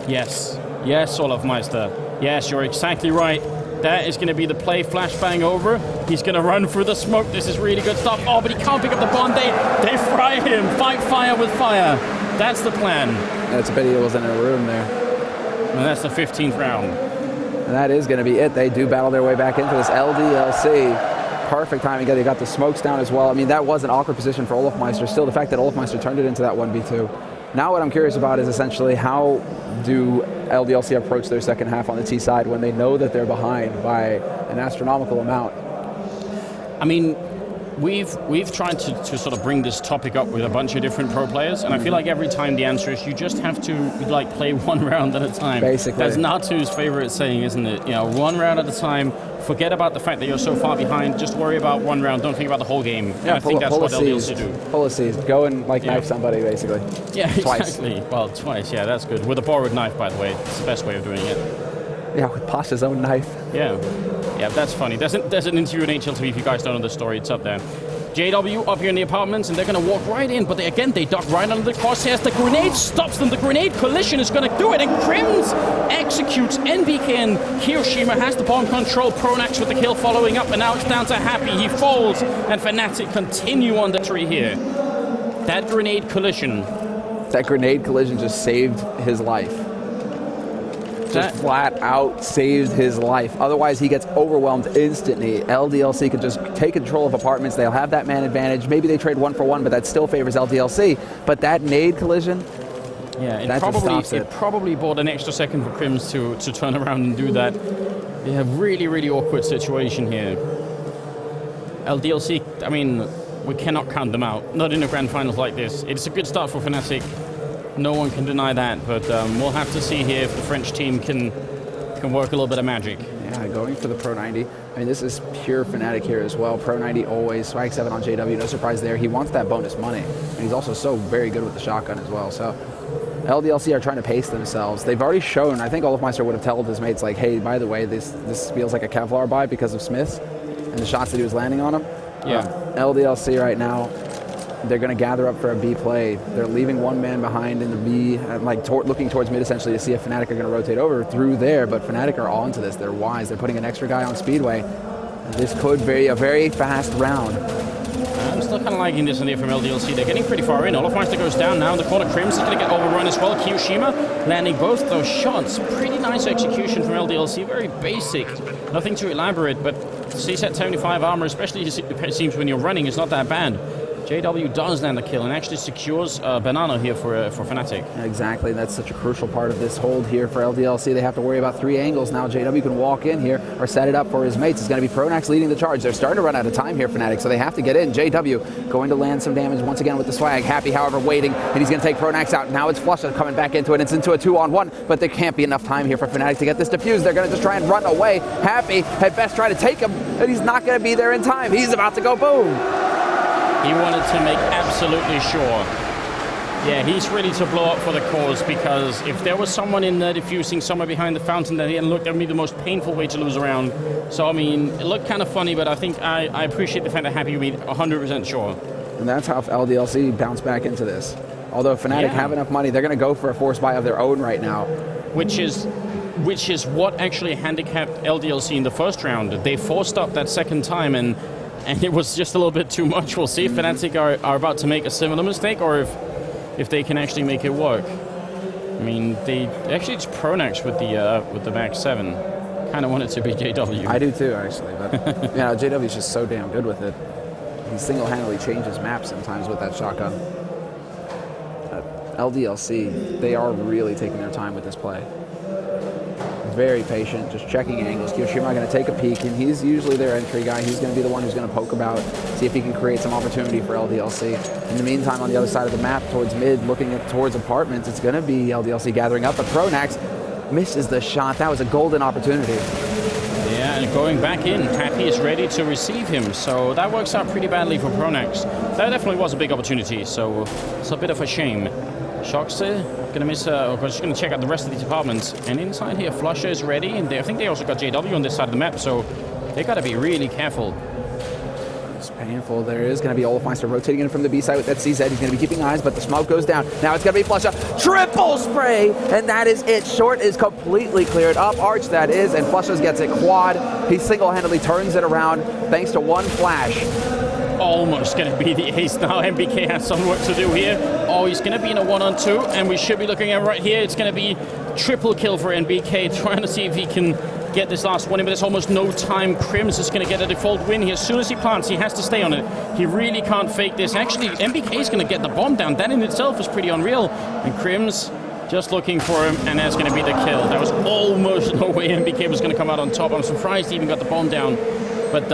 Yes. Yes, Olofmeister. Yes, you're exactly right. That is going to be the play. Flashbang over. He's going to run through the smoke. This is really good stuff. Oh, but he can't pick up the bomb. They fry him. Fight fire with fire. That's the plan. That's a pity he wasn't in a room there. And that's the 15th round. And that is going to be it. They do battle their way back into this. LDLC. Perfect timing. They got the smokes down as well. I mean, that was an awkward position for Olofmeister. Still, the fact that Olofmeister turned it into that 1v2. Now what I'm curious about is essentially how do LDLC approach their second half on the T side when they know that they're behind by an astronomical amount? I mean, we've tried to sort of bring this topic up with a bunch of different pro players, and I feel like every time the answer is you just have to play 1 round at a time. Basically. That's Natu's favorite saying, isn't it? 1 round at a time. Forget about the fact that you're so far behind. Just worry about 1 round. Don't think about the whole game. Yeah, I think that's what LDLC do. Pull a seize. Go and knife somebody, basically. Yeah, twice. Exactly. Well, twice. Yeah, that's good. With a borrowed knife, by the way. It's the best way of doing it. Yeah, with Pasha's own knife. Yeah. Yeah, that's funny. There's an interview in HLTV if you guys don't know the story. It's up there. JW up here in the apartments, and they're going to walk right in, but they duck right under the crosshairs. The grenade stops them. The grenade collision is going to do it, and Crims executes. NBK and kioShiMa has the bomb control. Pronax with the kill following up, and now it's down to Happy. He falls, and Fnatic continue on the tree here. That grenade collision just saved his life. Just flat out saved his life. Otherwise, he gets overwhelmed instantly. LDLC could just take control of apartments. They'll have that man advantage. Maybe they trade 1 for 1, but that still favors LDLC. But that nade collision, it probably bought an extra second for Crims to turn around and do that. They have really, really awkward situation here. LDLC, I mean, we cannot count them out. Not in a grand finals like this. It's a good start for Fnatic. No one can deny that, but we'll have to see here if the French team can work a little bit of magic. Yeah, going for the Pro 90. I mean, this is pure Fnatic here as well. Pro 90 always, swag 7 on JW, no surprise there. He wants that bonus money, and he's also so very good with the shotgun as well. So LDLC are trying to pace themselves. They've already shown, I think Olafmeister would have told his mates, like, hey, by the way, this feels like a Kevlar buy because of Smiths and the shots that he was landing on him. Yeah. LDLC right now, they're going to gather up for a B play. They're leaving one man behind in the B, like looking towards mid essentially to see if Fnatic are going to rotate over through there, but Fnatic are on to this. They're wise. They're putting an extra guy on Speedway. This could be a very fast round. I'm still kind of liking this idea from LDLC. They're getting pretty far in. Olafmeister goes down now in the corner. Crims is going to get overrun as well. Kiyoshima landing both those shots. Pretty nice execution from LDLC. Very basic. Nothing too elaborate, but CSET 75 armor, especially it seems when you're running, is not that bad. JW does land the kill and actually secures Banana here for Fnatic. Exactly, that's such a crucial part of this hold here for LDLC. They have to worry about 3 angles now. JW can walk in here or set it up for his mates. It's going to be Pronax leading the charge. They're starting to run out of time here, Fnatic, so they have to get in. JW going to land some damage once again with the swag. Happy, however, waiting, and he's going to take Pronax out. Now it's Flusha coming back into it. It's into a 2-on-1, but there can't be enough time here for Fnatic to get this defused. They're going to just try and run away. Happy at best try to take him, and he's not going to be there in time. He's about to go boom. He wanted to make absolutely sure. Yeah, he's ready to blow up for the cause, because if there was someone in there diffusing somewhere behind the fountain that he hadn't looked, that would be the most painful way to lose a round. So, I mean, it looked kind of funny, but I think I appreciate the fact that Happy would be 100% sure. And that's how LDLC bounced back into this. Although Fnatic have enough money, they're going to go for a force buy of their own right now. Which is what actually handicapped LDLC in the first round. They forced up that second time, and it was just a little bit too much. We'll see if Fnatic are about to make a similar mistake, or if they can actually make it work. I mean, they actually it's Pronax with the max 7. Kind of want it to be JW. I do too, actually. But yeah, JW's just so damn good with it. He single-handedly changes maps sometimes with that shotgun. LDLC, they are really taking their time with this play. Very patient, just checking angles. Kiyoshima going to take a peek, and he's usually their entry guy. He's going to be the one who's going to poke about, see if he can create some opportunity for LDLC. In the meantime, on the other side of the map, towards mid, looking towards apartments, it's going to be LDLC gathering up, but Pronax misses the shot. That was a golden opportunity. Yeah, and going back in, Happy is ready to receive him, so that works out pretty badly for Pronax. That definitely was a big opportunity, so it's a bit of a shame. Shockster going to miss, we're just going to check out the rest of these apartments. And inside here, Flusha is ready, and I think they also got JW on this side of the map, so they got to be really careful. It's painful. There is going to be Olafmeister rotating in from the B side with that CZ. He's going to be keeping eyes, but the smoke goes down. Now it's going to be Flusha. Triple spray, and that is it. Short is completely cleared up. Arch, that is, and Flusha gets it quad. He single-handedly turns it around thanks to one flash. Almost going to be the ace now. MBK has some work to do here. Oh, he's going to be in a 1-on-2, and we should be looking at right here. It's going to be triple kill for MBK, trying to see if he can get this last one in, but there's almost no time. Crims is going to get a default win here. As soon as he plants, he has to stay on it. He really can't fake this. Actually, MBK is going to get the bomb down. That in itself is pretty unreal. And Crims just looking for him, and that's going to be the kill. That was almost no way MBK was going to come out on top. I'm surprised he even got the bomb down. But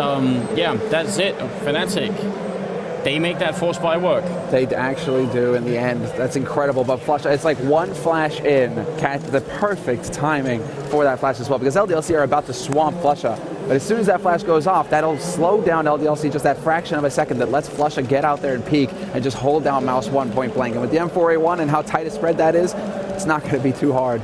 yeah, that's it. Fnatic, they make that force buy work. They actually do in the end. That's incredible. But Flush, it's like one flash in, catch the perfect timing for that flash as well, because LDLC are about to swamp Flusha. But as soon as that flash goes off, that'll slow down LDLC just that fraction of a second that lets Flusha get out there and peek and just hold down Mouse 1 point blank. And with the M4A1 and how tight a spread that is, it's not going to be too hard.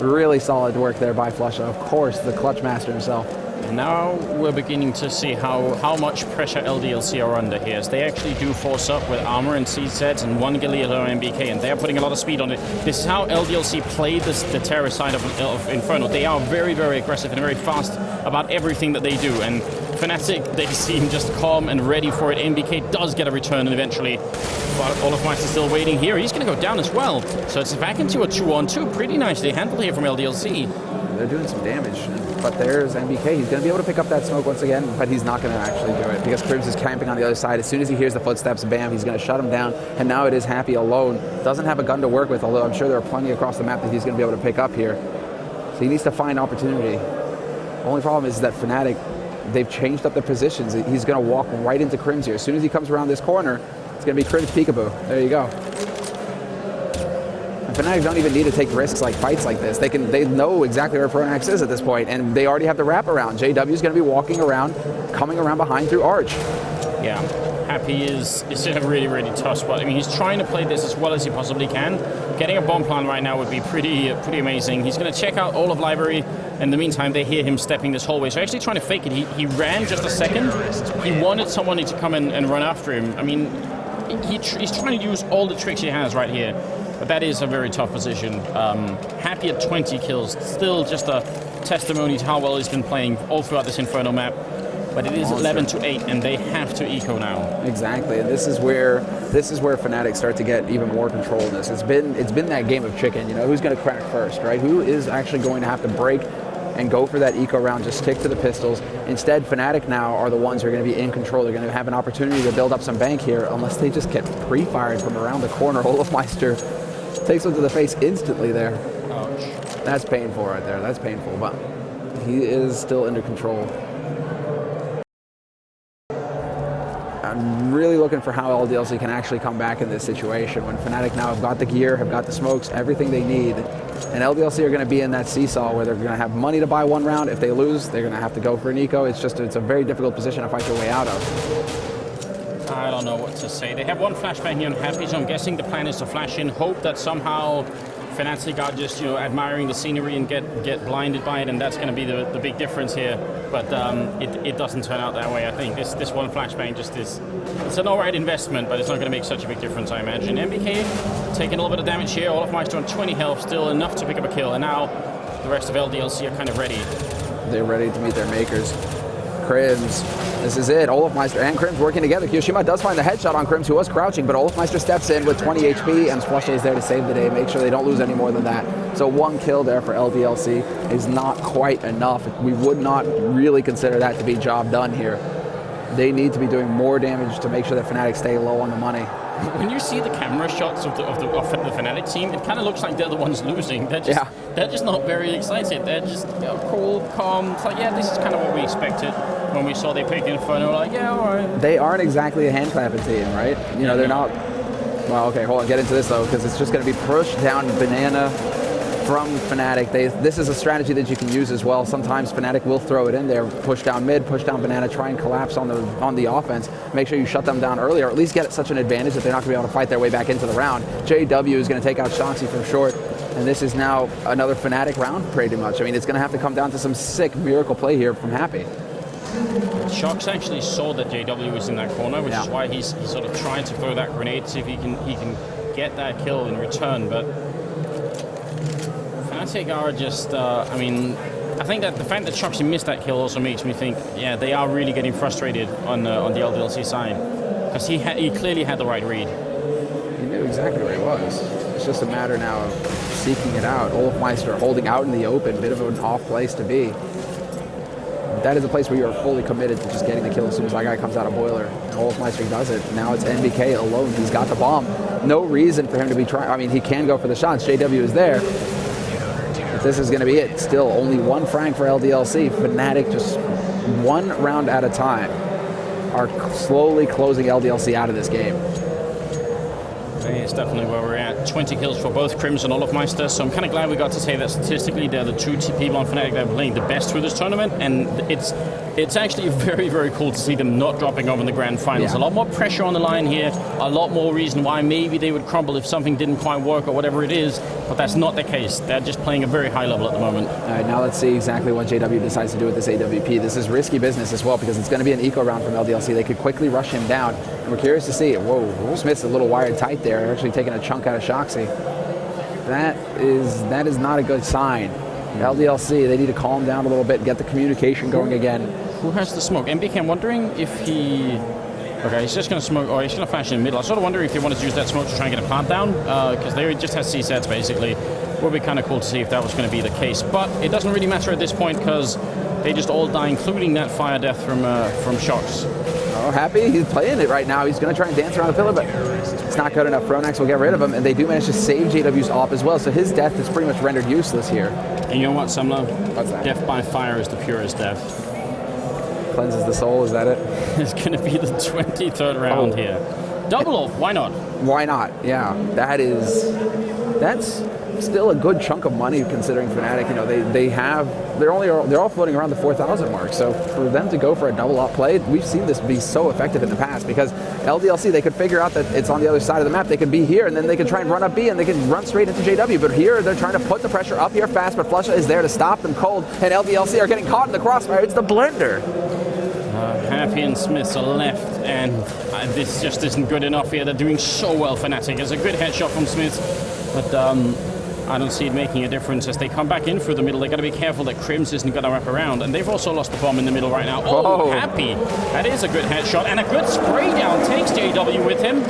Really solid work there by Flusha. Of course, the clutch master himself. Now we're beginning to see how much pressure LDLC are under here. As they actually do force up with armor and CZs and one Galileo and MBK, and they're putting a lot of speed on it. This is how LDLC play the terror side of Inferno. They are very, very aggressive and very fast about everything that they do. And Fnatic, they seem just calm and ready for it. MBK does get a return, and eventually, but Olafmeister still waiting here. He's going to go down as well. So it's back into a 2-on-2. Pretty nicely handled here from LDLC. They're doing some damage, but there's MBK. He's going to be able to pick up that smoke once again, but he's not going to actually do it because Cribbs is camping on the other side. As soon as he hears the footsteps, bam, he's going to shut him down. And now it is Happy alone. Doesn't have a gun to work with, although I'm sure there are plenty across the map that he's going to be able to pick up here. So he needs to find opportunity. The only problem is that Fnatic, they've changed up the positions. He's going to walk right into Crims here. As soon as he comes around this corner, it's going to be Crims peekaboo. There you go. And Fnatic don't even need to take risks like fights like this. They know exactly where Pronax is at this point, and they already have the wraparound. JW is going to be walking around, coming around behind through Arch. Yeah. Happy is in a really, really tough spot. I mean, he's trying to play this as well as he possibly can. Getting a bomb plant right now would be pretty amazing. He's going to check out all of Library. In the meantime, they hear him stepping this hallway. So actually trying to fake it. He ran just a second. He wanted someone to come in and run after him. I mean, he's trying to use all the tricks he has right here. But that is a very tough position. Happy at 20 kills. Still just a testimony to how well he's been playing all throughout this Inferno map. But it is 11-8, and they have to eco now. Exactly, and this is where Fnatic start to get even more control in this. It's been that game of chicken. You know, who's going to crack first, right? Who is actually going to have to break and go for that eco round? Just stick to the pistols. Instead, Fnatic now are the ones who are going to be in control. They're going to have an opportunity to build up some bank here, unless they just get pre-fired from around the corner. Olofmeister takes one to the face instantly there. Ouch. That's painful right there. That's painful, but he is still under control. I'm really looking for how LDLC can actually come back in this situation when Fnatic now have got the gear, have got the smokes, everything they need. And LDLC are going to be in that seesaw where they're going to have money to buy one round. If they lose, they're going to have to go for an eco. It's a very difficult position to fight your way out of. I don't know what to say. They have one flashbang here on Happy, so I'm guessing the plan is to flash in, hope that somehow Fnatic are just, admiring the scenery and get blinded by it, and that's going to be the big difference here. But it doesn't turn out that way. I think this one flashbang just is, it's an alright investment, but it's not going to make such a big difference, I imagine. MBK taking a little bit of damage here. Olofmeister on 20 health, still enough to pick up a kill, and now the rest of LDLC are kind of ready. They're ready to meet their makers. Crims, this is it. Olofmeister and Crims working together. Kyoshima does find the headshot on Crims, who was crouching, but Olofmeister steps in with 20 HP, and Splushy is there to save the day, make sure they don't lose any more than that. So one kill there for LDLC is not quite enough. We would not really consider that to be job done here. They need to be doing more damage to make sure that Fnatic stay low on the money. When you see the camera shots of the Fnatic team, it kind of looks like they're the ones losing. They're just not very excited. They're just cool, calm. It's like, yeah, this is kind of what we expected when we saw they picked Inferno. Like, yeah, all right. They aren't exactly a hand clapping team, right? They're not. Well, okay, hold on. Get into this though, because it's just going to be pushed down banana from Fnatic. This is a strategy that you can use as well. Sometimes Fnatic will throw it in there, push down mid, push down banana, try and collapse on the offense. Make sure you shut them down early, or at least get such an advantage that they're not going to be able to fight their way back into the round. JW is going to take out Shoxy from short, and this is now another Fnatic round pretty much. I mean, it's going to have to come down to some sick miracle play here from Happy. Shox actually saw that JW was in that corner, which is why he's sort of trying to throw that grenade to see if he can get that kill in return, but Fnatic are just, I think that the fact that Shoxy missed that kill also makes me think, yeah, they are really getting frustrated on the LDLC side, because he clearly had the right read. He knew exactly where he was. It's just a matter now of seeking it out. Olofmeister holding out in the open, bit of an off place to be. That is a place where you are fully committed to just getting the kill as soon as that guy comes out of Boiler. And Olofmeister does it. Now it's NBK alone. He's got the bomb. No reason for him to be trying. I mean, he can go for the shots. JW is there. But this is going to be it. Still only one frag for LDLC. Fnatic just one round at a time are slowly closing LDLC out of this game. It's definitely where we're at. 20 kills for both Crims and Olofmeister, so I'm kind of glad we got to say that statistically they're the two people on Fnatic that are playing the best through this tournament, and it's actually very, very cool to see them not dropping off in the grand finals. A lot more pressure on the line here, a lot more reason why maybe they would crumble if something didn't quite work or whatever it is, but that's not the case. They're just playing a very high level at the moment. All right, now let's see exactly what JW decides to do with this AWP. This is risky business as well, because it's going to be an eco round from LDLC. They could quickly rush him down, and we're curious to see. Whoa, Smith's a little wired tight there. They're actually taking a chunk out of Shoxy. That is not a good sign. LDLC, they need to calm down a little bit, get the communication going again. Who has the smoke? MBK, I'm wondering if he... Okay, he's just going to smoke, or he's going to flash in the middle. I sort of wonder if they wanted to use that smoke to try and get a plant down, because they just had C-sets, basically. Would be kind of cool to see if that was going to be the case. But it doesn't really matter at this point, because they just all die, including that fire death from Shox. Oh, Happy, he's playing it right now. He's going to try and dance around the pillar, but it's not good enough. Pronax will get rid of him, and they do manage to save JW's op as well, so his death is pretty much rendered useless here. And you know what, Samla? What's that? Death by fire is the purest death. cleanses the soul, is that it? It's going to be the 23rd round here. Double ult, why not? Why not? Yeah, that's still a good chunk of money considering Fnatic. You know, they're all floating around the 4,000 mark. So for them to go for a double up play, we've seen this be so effective in the past because LDLC, they could figure out that it's on the other side of the map. They could be here and then they could try and run up B and they can run straight into JW. But here they're trying to put the pressure up here fast, but Flusha is there to stop them cold, and LDLC are getting caught in the crossfire. It's the blender. Happy and Smiths are left, and this just isn't good enough here. They're doing so well, Fnatic. It's a good headshot from Smiths, but I don't see it making a difference as they come back in through the middle. They got to be careful that Crims isn't going to wrap around, and they've also lost the bomb in the middle right now. Oh, Happy. That is a good headshot, and a good spray down takes JW with him.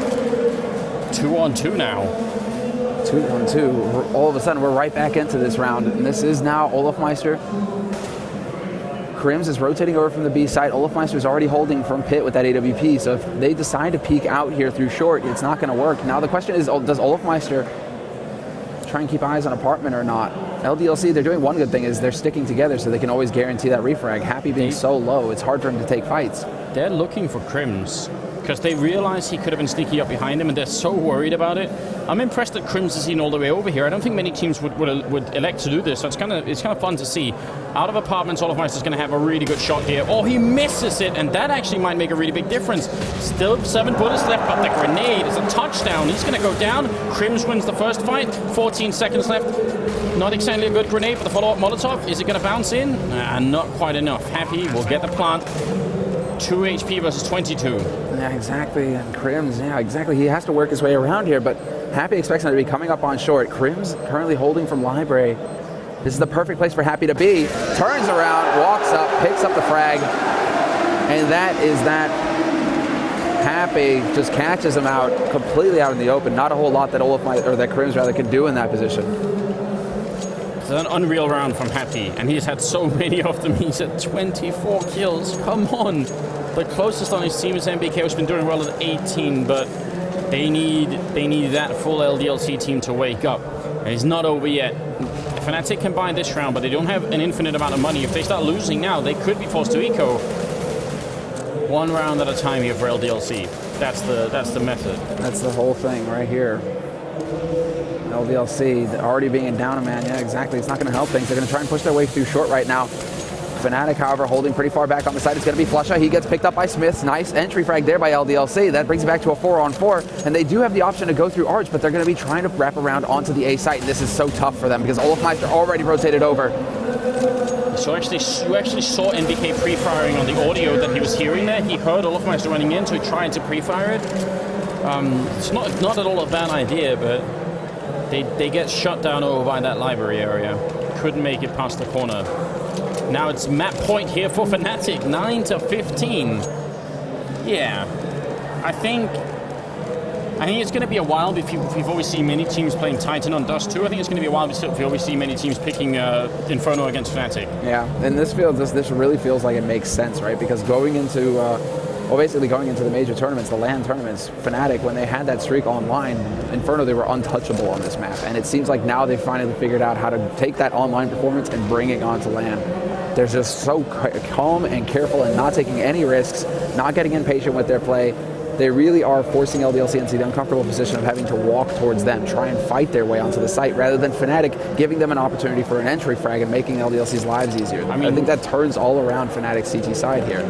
2-on-2 now. 2-on-2. All of a sudden, we're right back into this round, and this is now Olofmeister. Crims is rotating over from the B side. Olofmeister is already holding from pit with that AWP, so if they decide to peek out here through short, it's not going to work. Now the question is, does Olofmeister try and keep eyes on apartment or not? LDLC, they're doing one good thing is they're sticking together so they can always guarantee that refrag. Happy being so low, it's hard for him to take fights. They're looking for Crims because they realize he could have been sneaky up behind him, and they're so worried about it. I'm impressed that Crims is seen all the way over here. I don't think many teams would elect to do this, so it's kind of fun to see. Out of apartments, Olofmeister's going to have a really good shot here. Oh, he misses it, and that actually might make a really big difference. Still 7 bullets left, but the grenade is a touchdown. He's going to go down. Crims wins the first fight. 14 seconds left. Not exactly a good grenade, but the follow-up Molotov, is it going to bounce in? Not quite enough. Happy will get the plant. 2 HP versus 22. Yeah, exactly. And Crims, yeah, exactly. He has to work his way around here, but Happy expects him to be coming up on short. Crims currently holding from Library. This is the perfect place for Happy to be. Turns around, walks up, picks up the frag, and that is that. Happy just catches him out, completely out in the open. Not a whole lot that that Crims rather can do in that position. It's an unreal round from Happy, and he's had so many of them. He's at 24 kills. Come on. The closest on his team is MBK, who's been doing well at 18, but they need that full LDLC team to wake up. And it's not over yet. Fnatic can buy this round, but they don't have an infinite amount of money. If they start losing now, they could be forced to eco. 1 round at a time here for LDLC. That's the method. That's the whole thing right here. LDLC already being down a man. Yeah, exactly. It's not going to help things. They're going to try and push their way through short right now. Fnatic, however, holding pretty far back on the side. It's going to be Flusha. He gets picked up by Smiths. Nice entry frag there by LDLC. That brings it back to a 4-on-4. And they do have the option to go through Arch, but they're going to be trying to wrap around onto the A site. And this is so tough for them because Olofmeister already rotated over. So you actually saw NBK pre-firing on the audio that he was hearing there. He heard Olofmeister running in, so he tried to pre-fire it. It's not at all a bad idea, but they get shut down over by that library area. Couldn't make it past the corner. Now it's map point here for Fnatic, 9-15. Yeah, I think it's going to be a while before we see many teams playing Titan on Dust 2. I think it's going to be a while before we see many teams picking Inferno against Fnatic. Yeah, and this really feels like it makes sense, right? Because going into basically going into the major tournaments, the LAN tournaments, Fnatic, when they had that streak online, Inferno, they were untouchable on this map. And it seems like now they've finally figured out how to take that online performance and bring it onto LAN. They're just so calm and careful and not taking any risks, not getting impatient with their play. They really are forcing LDLC into the uncomfortable position of having to walk towards them, try and fight their way onto the site, rather than Fnatic giving them an opportunity for an entry frag and making LDLC's lives easier. I think that turns all around Fnatic's CT side here.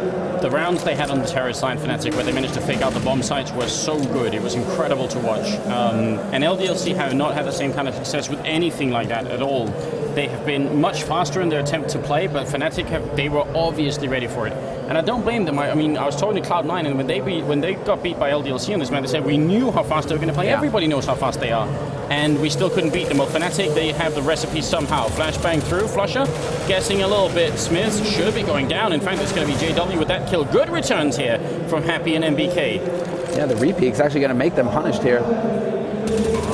The rounds they had on the terrorist side, Fnatic, where they managed to fake out the bomb sites, were so good. It was incredible to watch. And LDLC have not had the same kind of success with anything like that at all. They have been much faster in their attempt to play, but Fnatic they were obviously ready for it. And I don't blame them. I was talking to Cloud9, and when they got beat by LDLC on this map, they said, we knew how fast they were going to play. Yeah. Everybody knows how fast they are. And we still couldn't beat them. Well, Fnatic, they have the recipe somehow. Flashbang through, Flusha, guessing a little bit. Smiths should be going down. In fact, it's going to be JW with that kill. Good returns here from Happy and MBK. Yeah, the repeat's actually going to make them punished here.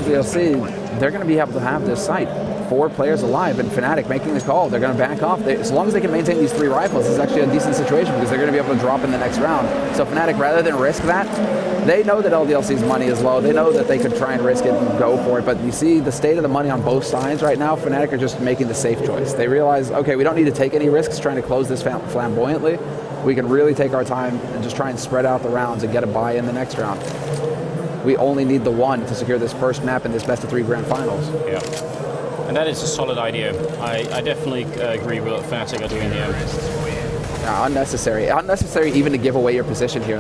LDLC, they're going to be able to have this site. 4 players alive, and Fnatic making the call. They're going to back off. As long as they can maintain these 3 rifles, this is actually a decent situation because they're going to be able to drop in the next round. So Fnatic, rather than risk that, they know that LDLC's money is low. They know that they could try and risk it and go for it, but you see the state of the money on both sides right now. Fnatic are just making the safe choice. They realize, okay, we don't need to take any risks trying to close this flamboyantly. We can really take our time and just try and spread out the rounds and get a bye in the next round. We only need the 1 to secure this first map in this best-of-3 grand finals. Yeah, and that is a solid idea. I definitely agree with what Fnatic are doing here. Yeah, unnecessary. Unnecessary even to give away your position here.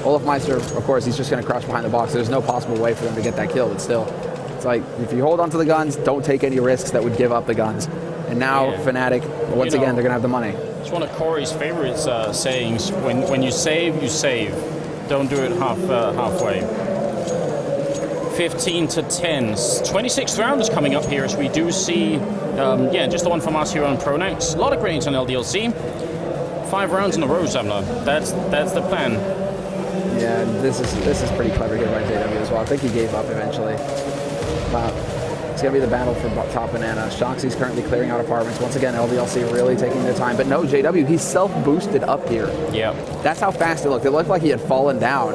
Olofmeister, of course, he's just going to crush behind the box. There's no possible way for them to get that kill, but still. It's like, if you hold onto the guns, don't take any risks that would give up the guns. And now, Fnatic, once again, they're going to have the money. It's one of Corey's favorite sayings. When you save, you save. Don't do it halfway. 15-10. 26th round is coming up here as we do see, just the one from us here on Pronax. A lot of grenades on LDLC. 5 rounds in a row, Zemla. That's the plan. Yeah, this is pretty clever here by JW as well. I think he gave up eventually. Wow. It's going to be the battle for top banana. Shoxy's currently clearing out apartments. Once again, LDLC really taking their time. But no, JW, he's self-boosted up here. Yeah. That's how fast it looked. It looked like he had fallen down.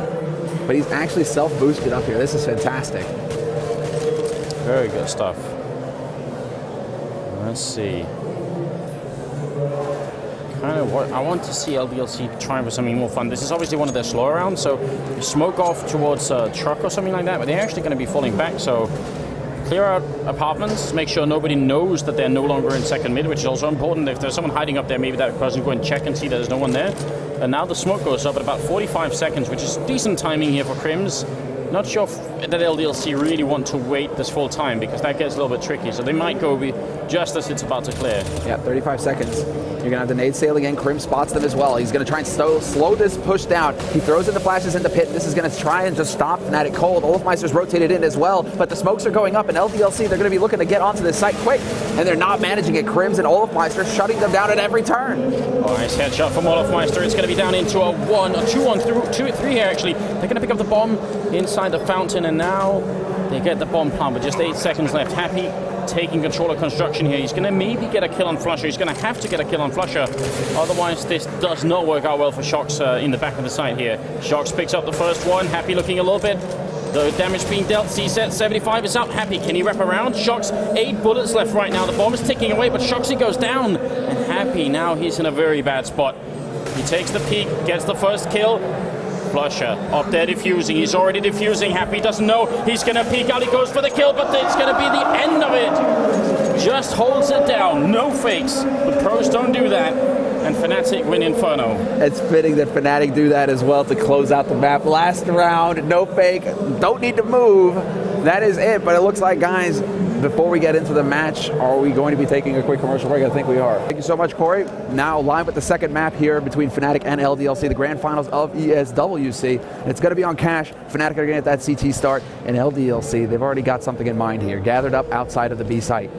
But he's actually self-boosted up here. This is fantastic. Very good stuff. Let's see. Kind of what I want to see LDLC trying for something more fun. This is obviously one of their slower rounds, so you smoke off towards a truck or something like that, but they're actually going to be falling back, so clear out apartments, make sure nobody knows that they're no longer in second mid, which is also important. If there's someone hiding up there, maybe that person go and check and see there's no one there. And now the smoke goes up at about 45 seconds, which is decent timing here for Crims. Not sure that LDLC really want to wait this full time because that gets a little bit tricky. So they might go just as it's about to clear. Yeah, 35 seconds. You're going to have the nade sail again. Krim spots them as well. He's going to try and slow this push down. He throws in the flashes in the pit. This is going to try and just stop Fnatic cold. Olofmeister's rotated in as well, but the smokes are going up, and LDLC, they're going to be looking to get onto this site quick, and they're not managing it. Krims and Olofmeister shutting them down at every turn. Oh, nice headshot from Olofmeister. It's going to be down into a 2-3 here, actually. They're going to pick up the bomb inside the fountain, and now they get the bomb plant with just 8 seconds left. Happy taking control of construction here. He's going to maybe get a kill on Flusher. He's going to have to get a kill on Flusher. Otherwise, this does not work out well for Shox in the back of the site here. Shox picks up the first one. Happy looking a little bit. The damage being dealt. CZ 75 is up. Happy, can he wrap around? Shox, 8 bullets left right now. The bomb is ticking away, but Shoxy goes down. And Happy, now he's in a very bad spot. He takes the peek, gets the first kill. Flusher up there defusing. He's already defusing. Happy doesn't know. He's going to peek out. He goes for the kill, but it's going to be the end of it. Just holds it down. No fakes. The pros don't do that. And Fnatic win Inferno. It's fitting that Fnatic do that as well to close out the map. Last round, no fake. Don't need to move. That is it. But it looks like, guys, before we get into the match, are we going to be taking a quick commercial break? I think we are. Thank you so much, Corey. Now live with the second map here between Fnatic and LDLC, the grand finals of ESWC. And it's going to be on Cash. Fnatic are going to get that CT start, and LDLC, they've already got something in mind here, gathered up outside of the B site.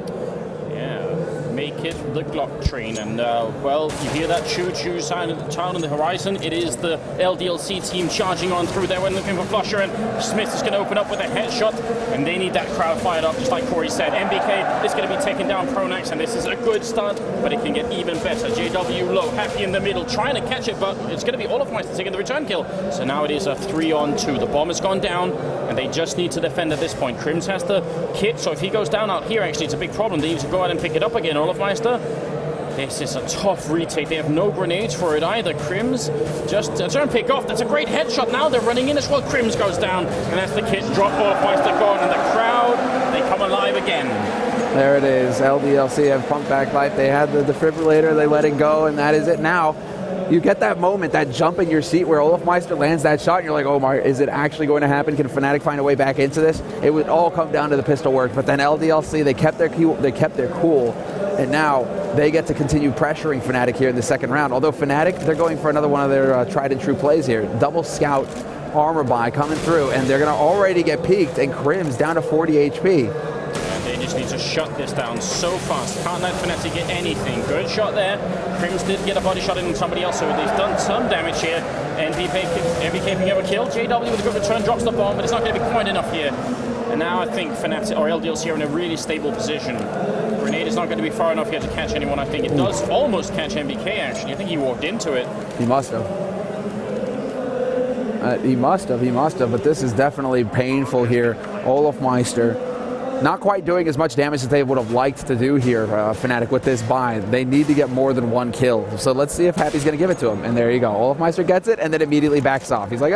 Make it the Glock train, and well, you hear that choo-choo sound on the horizon. It is the LDLC team charging on through there when looking for Flusher, and Smith is going to open up with a headshot, and they need that crowd fired up, just like Corey said. MBK is going to be taking down Pronax, and this is a good start, but it can get even better. JW low, Happy in the middle, trying to catch it, but it's going to be Olofmeister taking the return kill. So now it is a 3-on-2. The bomb has gone down, and they just need to defend at this point. Krims has the kit, so if he goes down out here, actually, it's a big problem. They need to go out and pick it up again. Olofmeister, this is a tough retake. They have no grenades for it either. Krims just trying to pick off. That's a great headshot. Now they're running in as well. Krims goes down, and that's the kit drop. Olofmeister gone, and the crowd, they come alive again. There it is. LDLC have pumped back life. They had the defibrillator. They let it go, and that is it now. You get that moment, that jump in your seat where Olofmeister lands that shot, and you're like, oh my, is it actually going to happen? Can Fnatic find a way back into this? It would all come down to the pistol work, but then LDLC, they kept their cool, and now they get to continue pressuring Fnatic here in the second round. Although Fnatic, they're going for another one of their tried and true plays here. Double scout armor buy coming through, and they're going to already get peaked, and Krims down to 40 HP. They just need to shut this down so fast. Can't let Fnatic get anything. Good shot there. Krims did get a body shot in somebody else, so they've done some damage here. MBK picking up a kill. JW with a good return drops the bomb, but it's not going to be quite enough here. And now I think Fnatic or LDLC are in a really stable position. grenade is not going to be far enough here to catch anyone. I think it does almost catch MBK, actually. I think he walked into it. He must have. He must have, but this is definitely painful here. Olofmeister not quite doing as much damage as they would have liked to do here, Fnatic, with this buy. They need to get more than one kill. So let's see if Happy's going to give it to him. And there you go. Olofmeister gets it and then immediately backs off. He's like,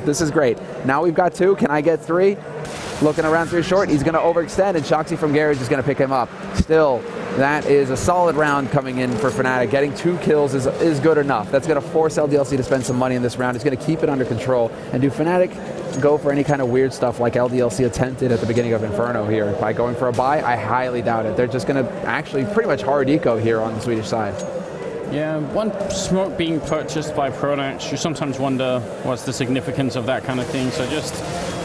this is great. Now we've got 2. Can I get 3? Looking around 3 short. He's going to overextend, and Shoxy from Garage is going to pick him up. Still, that is a solid round coming in for Fnatic. Getting 2 kills is good enough. That's going to force LDLC to spend some money in this round. It's going to keep it under control. And do Fnatic go for any kind of weird stuff like LDLC attempted at the beginning of Inferno here by going for a buy? I highly doubt it. They're just going to actually pretty much hard eco here on the Swedish side. Yeah, one smoke being purchased by Pronax, you sometimes wonder what's the significance of that kind of thing. So just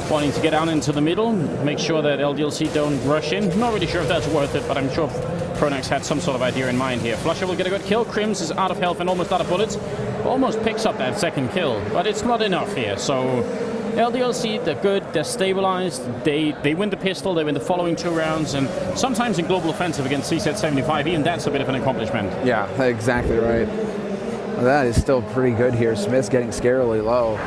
wanting to get down into the middle, make sure that LDLC don't rush in. Not really sure if that's worth it, but I'm sure Pronax had some sort of idea in mind here. Flusher will get a good kill. Krims is out of health and almost out of bullets. Almost picks up that second kill, but it's not enough here. So LDLC, they're good, they're stabilized, they win the pistol, they win the following 2 rounds, and sometimes in global offensive against CZ 75, even that's a bit of an accomplishment. Yeah, exactly right. Well, that is still pretty good here. Smith's getting scarily low.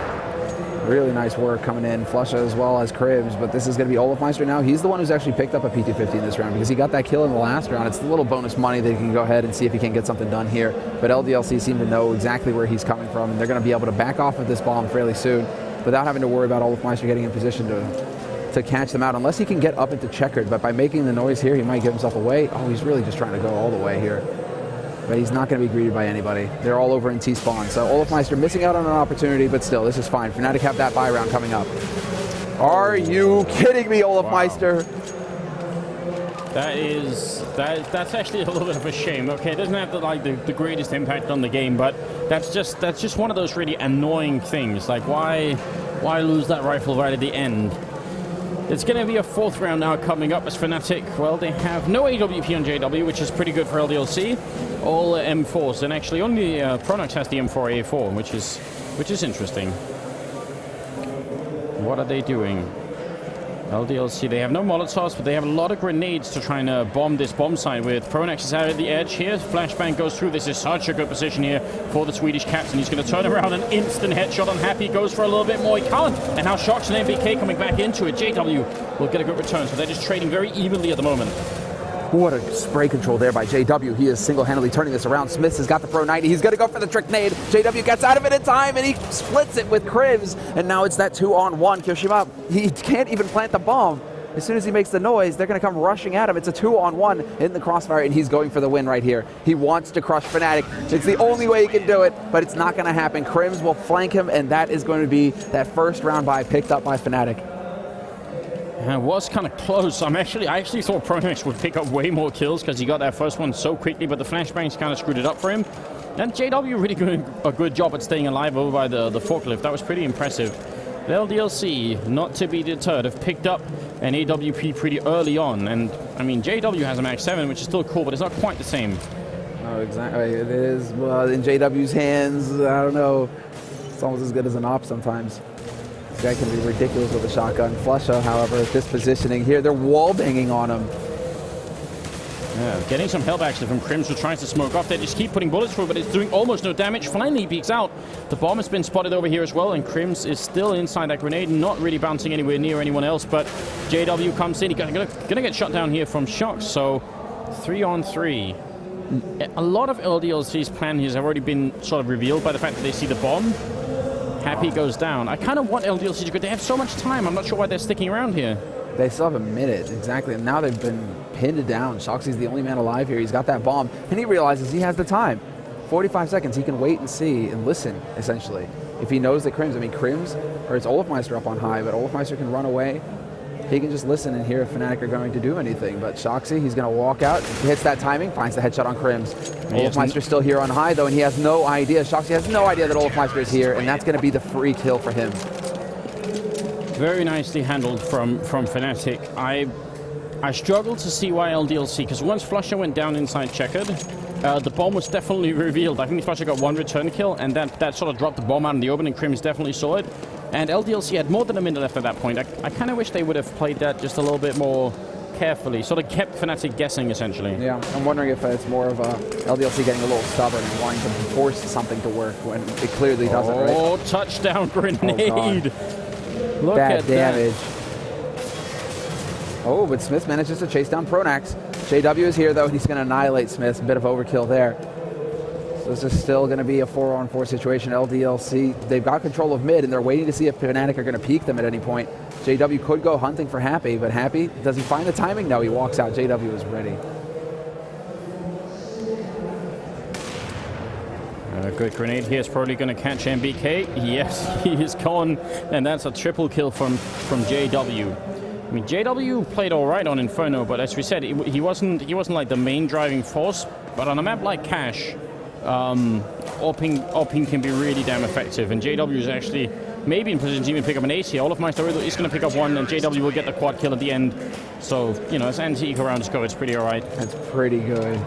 Really nice work coming in. Flusha as well as Cribs, but this is going to be Olofmeister now. He's the one who's actually picked up a P250 in this round because he got that kill in the last round. It's a little bonus money that he can go ahead and see if he can get something done here. But LDLC seem to know exactly where he's coming from, and they're going to be able to back off of this bomb fairly soon without having to worry about Olofmeister getting in position to catch them out, unless he can get up into checkered. But by making the noise here, he might give himself away. Oh, he's really just trying to go all the way here. But he's not going to be greeted by anybody. They're all over in T-spawn. So Olofmeister missing out on an opportunity, but still, this is fine. Fnatic have that buy round coming up. Are you kidding me, Olofmeister? Wow. That's actually a little bit of a shame. Okay, it doesn't have the greatest impact on the game, but that's just one of those really annoying things. Like, why lose that rifle right at the end? It's going to be a 4th round now coming up as Fnatic. Well, they have no AWP on JW, which is pretty good for LDLC. All M4s, and actually only Pronax has the M4A4, which is interesting. What are they doing? LDLC, they have no Molotovs, but they have a lot of grenades to try and bomb this bomb site with. Pronax is out at the edge here. Flashbang goes through. This is such a good position here for the Swedish captain. He's going to turn around, an instant headshot on Happy. Goes for a little bit more. He can't. And now Shox and MBK coming back into it. JW will get a good return. So they're just trading very evenly at the moment. What a spray control there by JW. He is single-handedly turning this around. Smith has got the Pro 90. He's going to go for the trick nade. JW gets out of it in time, and he splits it with Cribs. And now it's that 2-on-1. Kyoshima, he can't even plant the bomb. As soon as he makes the noise, they're going to come rushing at him. It's a 2-on-1 in the crossfire, and he's going for the win right here. He wants to crush Fnatic. It's the only way he can do it, but it's not going to happen. Krims will flank him, and that is going to be that first round buy picked up by Fnatic. It was kind of close. I actually thought Pronax would pick up way more kills because he got that first one so quickly, but the flashbangs kind of screwed it up for him. And JW really doing a good job at staying alive over by the forklift. That was pretty impressive. The LDLC, not to be deterred, have picked up an AWP pretty early on. And, I mean, JW has a Max 7, which is still cool, but it's not quite the same. Oh, exactly. It is. Well, in JW's hands, I don't know. It's almost as good as an op sometimes. This guy can be ridiculous with a shotgun. Flusha, however, at this positioning here, they're wall banging on him. Yeah, getting some help actually from Krims, who tries to smoke off. They just keep putting bullets through, but it's doing almost no damage. Finally, he peeks out. The bomb has been spotted over here as well, and Krims is still inside that grenade, not really bouncing anywhere near anyone else, but JW comes in. He's gonna get shot down here from Shox, so 3-on-3. A lot of LDLC's plan has already been sort of revealed by the fact that they see the bomb. Happy goes down. I kind of want LDLC to go. They have so much time. I'm not sure why they're sticking around here. They still have a minute, exactly. And now they've been pinned down. Shoxy's the only man alive here. He's got that bomb, and he realizes he has the time. 45 seconds. He can wait and see and listen, essentially. If he knows that Krims, or it's Olofmeister up on high, but Olofmeister can run away. He can just listen and hear if Fnatic are going to do anything. But Shoxy, he's going to walk out. He hits that timing, finds the headshot on Krims. Olofmeister's still here on high, though, and he has no idea. Shoxy has no idea that Olofmeister is here, and that's going to be the free kill for him. Very nicely handled from Fnatic. I struggle to see why LDLC, because once Flusha went down inside checkered, the bomb was definitely revealed. I think Flusha got one return kill, and that sort of dropped the bomb out in the open, and Krims definitely saw it. And LDLC had more than a minute left at that point. I kind of wish they would have played that just a little bit more carefully. Sort of kept Fnatic guessing, essentially. Yeah, I'm wondering if it's more of a LDLC getting a little stubborn and wanting to force something to work when it clearly doesn't, right? Oh, touchdown grenade. Look Bad at damage. that. Oh, but Smith manages to chase down Pronax. JW is here, though, and he's going to annihilate Smith. A bit of overkill there. So this is still going to be a 4-on-4 situation. LDLC, they've got control of mid, and they're waiting to see if Fnatic are going to peek them at any point. JW could go hunting for Happy, but Happy, does he find the timing? No, he walks out. JW is ready. A good grenade here is probably going to catch MBK. Yes, he is gone, and that's a triple kill from JW. I mean, JW played all right on Inferno, but as we said, he wasn't like the main driving force. But on a map like Cash, AWPing can be really damn effective, and JW is actually maybe in position to even pick up an ace here. Olofmeister is going to pick up one, and JW will get the quad kill at the end. So, you know, as anti-eco rounds go, it's pretty all right. That's pretty good.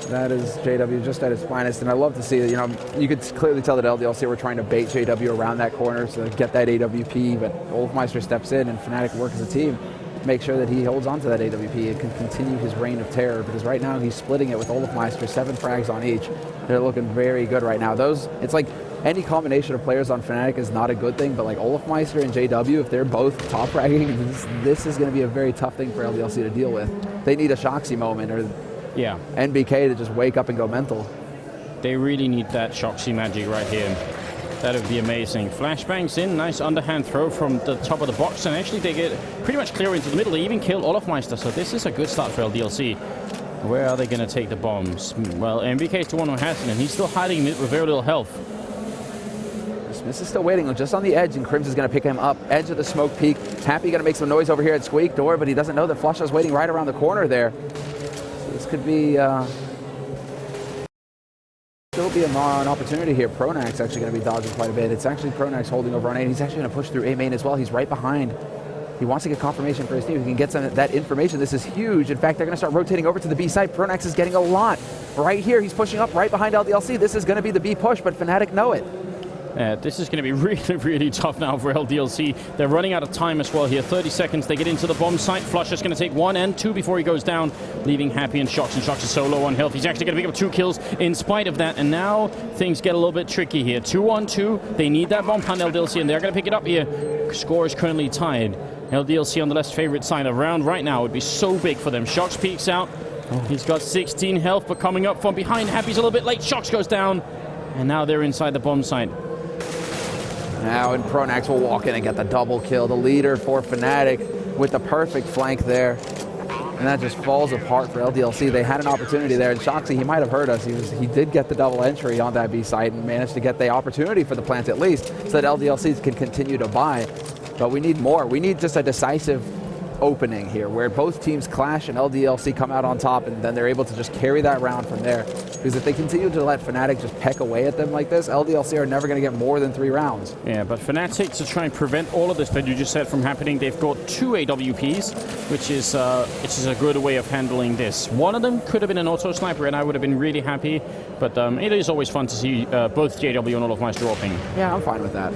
That is JW just at his finest, and I love to see that, you know, you could clearly tell that LDLC were trying to bait JW around that corner to get that AWP, but Olofmeister steps in and Fnatic work as a team, make sure that he holds on to that AWP and can continue his reign of terror, because right now he's splitting it with Olofmeister, 7 frags on each. They're looking very good right now. It's like any combination of players on Fnatic is not a good thing, but like Olofmeister and JW, if they're both top fragging, this is going to be a very tough thing for LDLC to deal with. They need a Shoxy moment, or NBK to just wake up and go mental. They really need that Shoxy magic right here. That would be amazing. Flashbangs in, nice underhand throw from the top of the box, and actually they get pretty much clear into the middle. They even kill Olofmeister, so this is a good start for LDLC. Where are they going to take the bombs? Well, MBK is the one who has it, and he's still hiding it with very little health. Smith is still waiting just on the edge, and Crims is going to pick him up. Edge of the smoke peak. Happy going to make some noise over here at Squeak Door, but he doesn't know that Flusha's waiting right around the corner there. This could be still be an opportunity here. Pronax actually going to be dodging quite a bit. It's actually Pronax holding over on A. He's actually going to push through A main as well. He's right behind. He wants to get confirmation for his team. He can get some of that information. This is huge. In fact, they're going to start rotating over to the B side. Pronax is getting a lot. Right here, he's pushing up right behind LDLC. This is going to be the B push, but Fnatic know it. This is going to be really, really tough now for LDLC. They're running out of time as well here. 30 seconds. They get into the bomb site. Flush is going to take 1 and 2 before he goes down, leaving Happy and Shox. And Shox is so low on health. He's actually going to pick up 2 kills in spite of that. And now things get a little bit tricky here. 2-on-2. They need that bomb plant, LDLC, and they're going to pick it up here. Score is currently tied. LDLC on the less favorite side. A round right now would be so big for them. Shox peeks out. He's got 16 health, but coming up from behind. Happy's a little bit late. Shox goes down. And now they're inside the bomb site. Now, and Pronax will walk in and get the double kill. The leader for Fnatic with the perfect flank there. And that just falls apart for LDLC. They had an opportunity there, and Shoxy, he might have heard us. He did get the double entry on that B site and managed to get the opportunity for the plant at least, so that LDLC can continue to buy. But we need more. We need just a decisive opening here where both teams clash and LDLC come out on top, and then they're able to just carry that round from there. Because if they continue to let Fnatic just peck away at them like this, LDLC are never going to get more than 3 rounds. Yeah, but Fnatic, to try and prevent all of this that you just said from happening, they've got 2 AWPs, which is a good way of handling this. One of them could have been an auto sniper, and I would have been really happy. But it is always fun to see both JW and Olofmeister dropping. Yeah, I'm fine with that.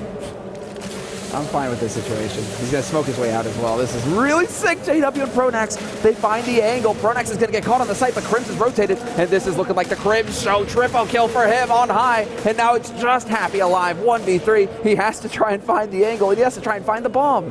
I'm fine with this situation. He's going to smoke his way out as well. This is really sick. JW and Pronax, they find the angle. Pronax is going to get caught on the site, but Crims is rotated, and this is looking like the Crims show. Triple kill for him on high, and now it's just Happy alive. 1v3. He has to try and find the angle, and he has to try and find the bomb.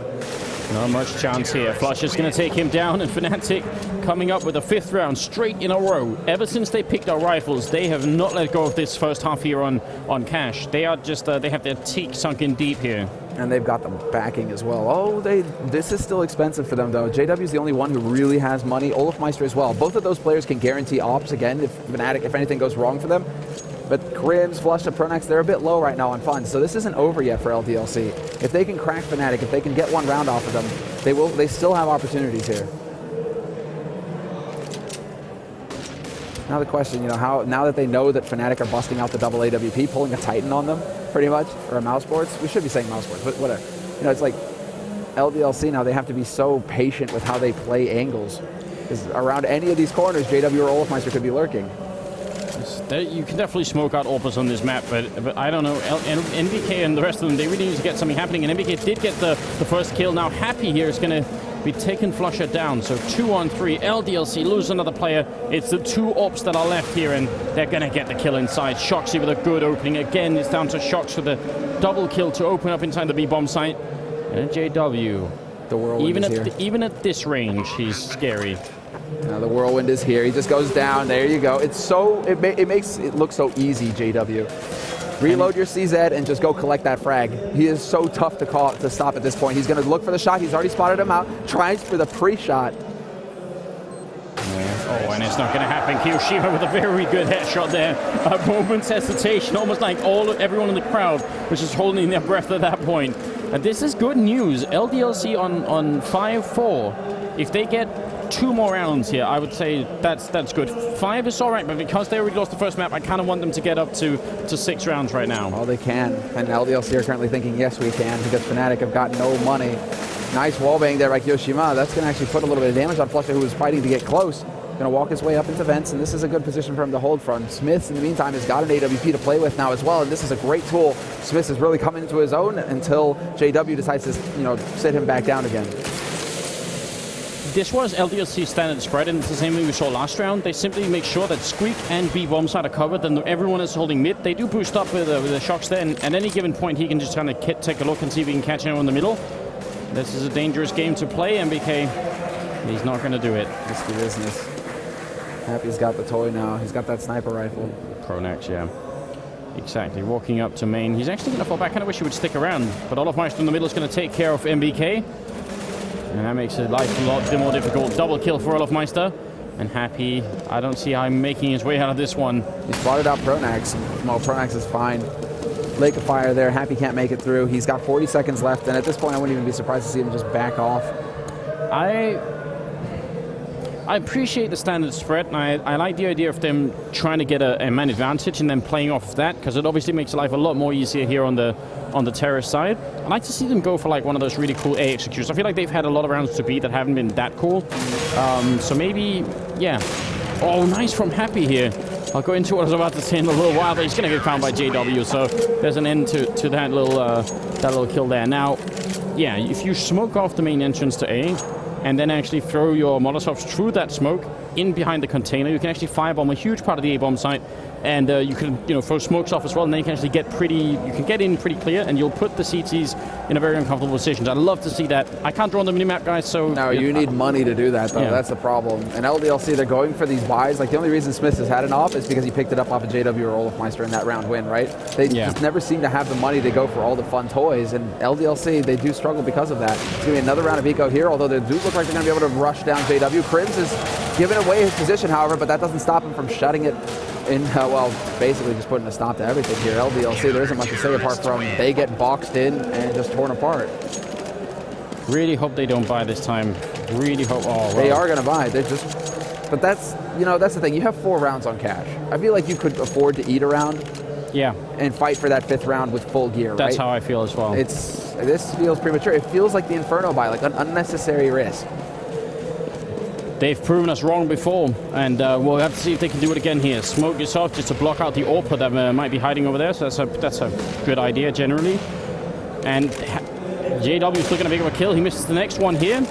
Not much chance here. Flush is going to take him down, and Fnatic coming up with a 5th round straight in a row. Ever since they picked our rifles, they have not let go of this first half here on Cash. They are just, they have their teeth sunk in deep here. And they've got the backing as well. Oh, this is still expensive for them, though. JW is the only one who really has money. Olofmeister as well. Both of those players can guarantee ops again if Fnatic, if anything goes wrong for them. But Crims, Flush, and Pronax, they're a bit low right now on funds, so this isn't over yet for LDLC. If they can crack Fnatic, if they can get 1 round off of them, they still have opportunities here. Now the question, now that they know that Fnatic are busting out the double AWP, pulling a Titan on them, pretty much, or a mouse sports. We should be saying mouse sports, but whatever. It's like LDLC now, they have to be so patient with how they play angles. Because around any of these corners, JW or Olofmeister could be lurking. You can definitely smoke out Orpus on this map, but I don't know. NBK and the rest of them, they really need to get something happening. And NBK did get the first kill. Now Happy here is going to be taking Flusher down. So 2-on-3, LDLC lose another player. It's the 2 ops that are left here, and they're going to get the kill inside. Shoxy with a good opening. Again, it's down to Shox with a double kill to open up inside the B-bomb site. And JW, the whirlwind is here. Even at this range, he's scary. Now the whirlwind is here. He just goes down. There you go. It's so it makes it look so easy, JW. Reload your CZ and just go collect that frag. He is so tough to stop at this point. He's going to look for the shot. He's already spotted him out. Tries for the pre-shot. Oh, and it's not going to happen. Kiyoshima with a very good headshot there. A moment's hesitation, almost like everyone in the crowd was just holding their breath at that point. And this is good news. LDLC on 5-4. If they get 2 more rounds here, I would say that's good. 5 is all right, but because they already lost the first map, I kind of want them to get up to 6 rounds right now. Oh, they can. And LDLC are currently thinking, yes, we can, because Fnatic have got no money. Nice wallbang there by Kiyoshima. That's going to actually put a little bit of damage on Flusher, who was fighting to get close. Going to walk his way up into vents, and this is a good position for him to hold from. Smiths, in the meantime, has got an AWP to play with now as well, and this is a great tool. Smiths is really coming into his own until JW decides to, sit him back down again. This was LDLC standard spread, and it's the same thing we saw last round. They simply make sure that Squeak and B-bomb side are covered, then everyone is holding mid. They do boost up with the Shox there, and at any given point, he can just kind of take a look and see if he can catch anyone in the middle. This is a dangerous game to play, MBK. He's not going to do it. Risky business. Happy's got the toy now. He's got that sniper rifle. Pronax, yeah. Exactly. Walking up to main. He's actually going to fall back. I kind of wish he would stick around, but Olofmeister in the middle is going to take care of MBK. And that makes his life a lot more difficult. Double kill for Olofmeister. And Happy, I don't see how I'm making his way out of this one. He spotted out Pronax. Well, Pronax is fine. Lake of Fire there. Happy can't make it through. He's got 40 seconds left, and at this point, I wouldn't even be surprised to see him just back off. I appreciate the standard spread, and I like the idea of them trying to get a man advantage and then playing off of that, because it obviously makes life a lot more easier here on the terrorist side. I like to see them go for like one of those really cool A executors. I feel like they've had a lot of rounds to beat that haven't been that cool. So maybe, yeah. Oh, nice from Happy here. I'll go into what I was about to say in a little while, but he's going to get found by JW, so there's an end to that little kill there. Now, yeah, if you smoke off the main entrance to A, and then actually throw your Molotovs through that smoke in behind the container, you can actually firebomb a huge part of the A-bomb site, and you can throw smokes off as well, and then you can actually get in pretty clear, and you'll put the CTs in a very uncomfortable position. I'd love to see that. I can't draw on the minimap, guys, so... No, you need money to do that, though. Yeah. That's the problem. And LDLC, they're going for these buys. Like, the only reason Smith has had an off is because he picked it up off of JW or Olofmeister in that round win, right? They just never seem to have the money to go for all the fun toys, and LDLC, they do struggle because of that. It's going to be another round of eco here, although they do look like they're going to be able to rush down JW. Krims is giving away his position, however, but that doesn't stop him from shutting it in, basically just putting a stop to everything here. LDLC, there isn't much to say apart from they get boxed in and just torn apart. Really hope they don't buy this time. Really hope. Oh, well. They are going to buy. They're just, but that's the thing. You have 4 rounds on cash. I feel like you could afford to eat a round. Yeah. And fight for that 5th round with full gear. That's right? how I feel as well. This feels premature. It feels like the Inferno buy, like an unnecessary risk. They've proven us wrong before, and we'll have to see if they can do it again here. Smoke yourself just to block out the AWP that might be hiding over there, so that's a good idea generally. And JW's looking to pick up a kill. He misses the next one here.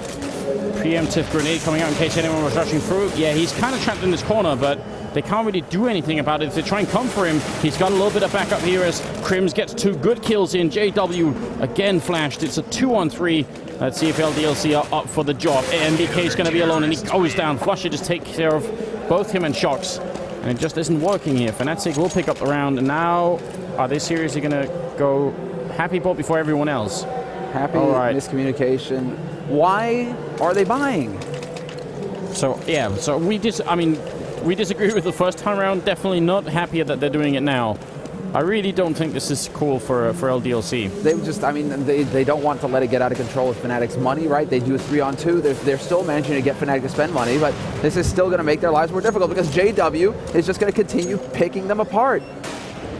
Preemptive grenade coming out in case anyone was rushing through. Yeah, he's kind of trapped in this corner, but they can't really do anything about it. If they try and come for him, he's got a little bit of backup here as Krims gets 2 good kills in. JW again flashed. It's a 2-on-3. Let's see if LDLC are up for the job. MBK is going to be alone, and he goes down. Flusher just takes care of both him and Shox. And it just isn't working here. Fnatic will pick up the round, and now are they seriously going to go Happy bought before everyone else? Happy, miscommunication. Why are they buying? So, yeah, so we disagree with the first time around. Definitely not happy that they're doing it now. I really don't think this is cool for LDLC. They don't want to let it get out of control with Fnatic's money, right? They do a 3-on-2. They're still managing to get Fnatic to spend money, but this is still going to make their lives more difficult because JW is just going to continue picking them apart.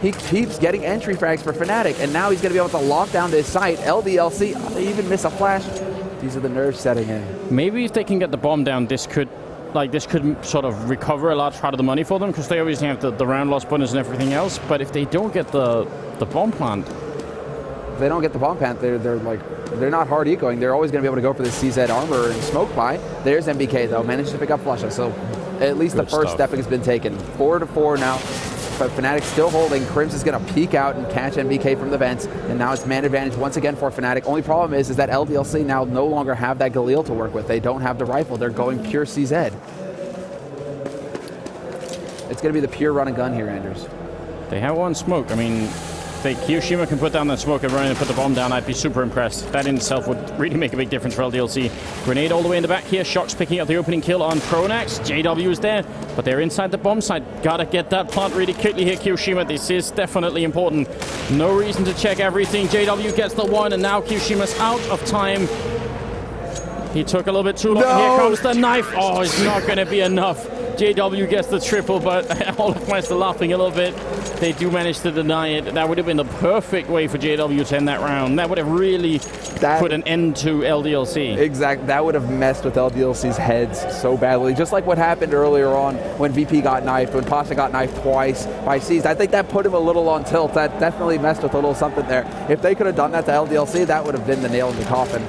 He keeps getting entry frags for Fnatic, and now he's going to be able to lock down this site. LDLC, they even miss a flash. These are the nerves setting in. Maybe if they can get the bomb down, this could sort of recover a large part of the money for them, because they obviously have the round loss bonus and everything else. But if they don't get the bomb plant, if they don't get the bomb plant, they're not hard ecoing. They're always going to be able to go for the CZ armor and smoke buy. There's MBK though, managed to pick up Flusha, so at least the first step has been taken. 4-4 now. But Fnatic still holding. Crims is going to peek out and catch MBK from the vents, and now it's man advantage once again for Fnatic. Only problem is that LDLC now no longer have that Galil to work with. They don't have the rifle. They're going pure CZ. It's going to be the pure run and gun here, Anders. They have one smoke. I mean, if Kyoshima can put down that smoke and run in and put the bomb down, I'd be super impressed. That in itself would really make a big difference for LDLC. Grenade all the way in the back here. Shox picking up the opening kill on Pronax. JW is there, but they're inside the bomb site. Gotta get that plant really quickly here, Kyoshima. This is definitely important. No reason to check everything. JW gets the one, and now Kyoshima's out of time. He took a little bit too long. No. Here comes the knife. Oh, it's not going to be enough. JW gets the triple, but all of us are laughing a little bit. They do manage to deny it. That would have been the perfect way for JW to end that round. That would have really put an end to LDLC. Exactly. That would have messed with LDLC's heads so badly. Just like what happened earlier on when VP got knifed, when Pasha got knifed twice by Seized. I think that put him a little on tilt. That definitely messed with a little something there. If they could have done that to LDLC, that would have been the nail in the coffin.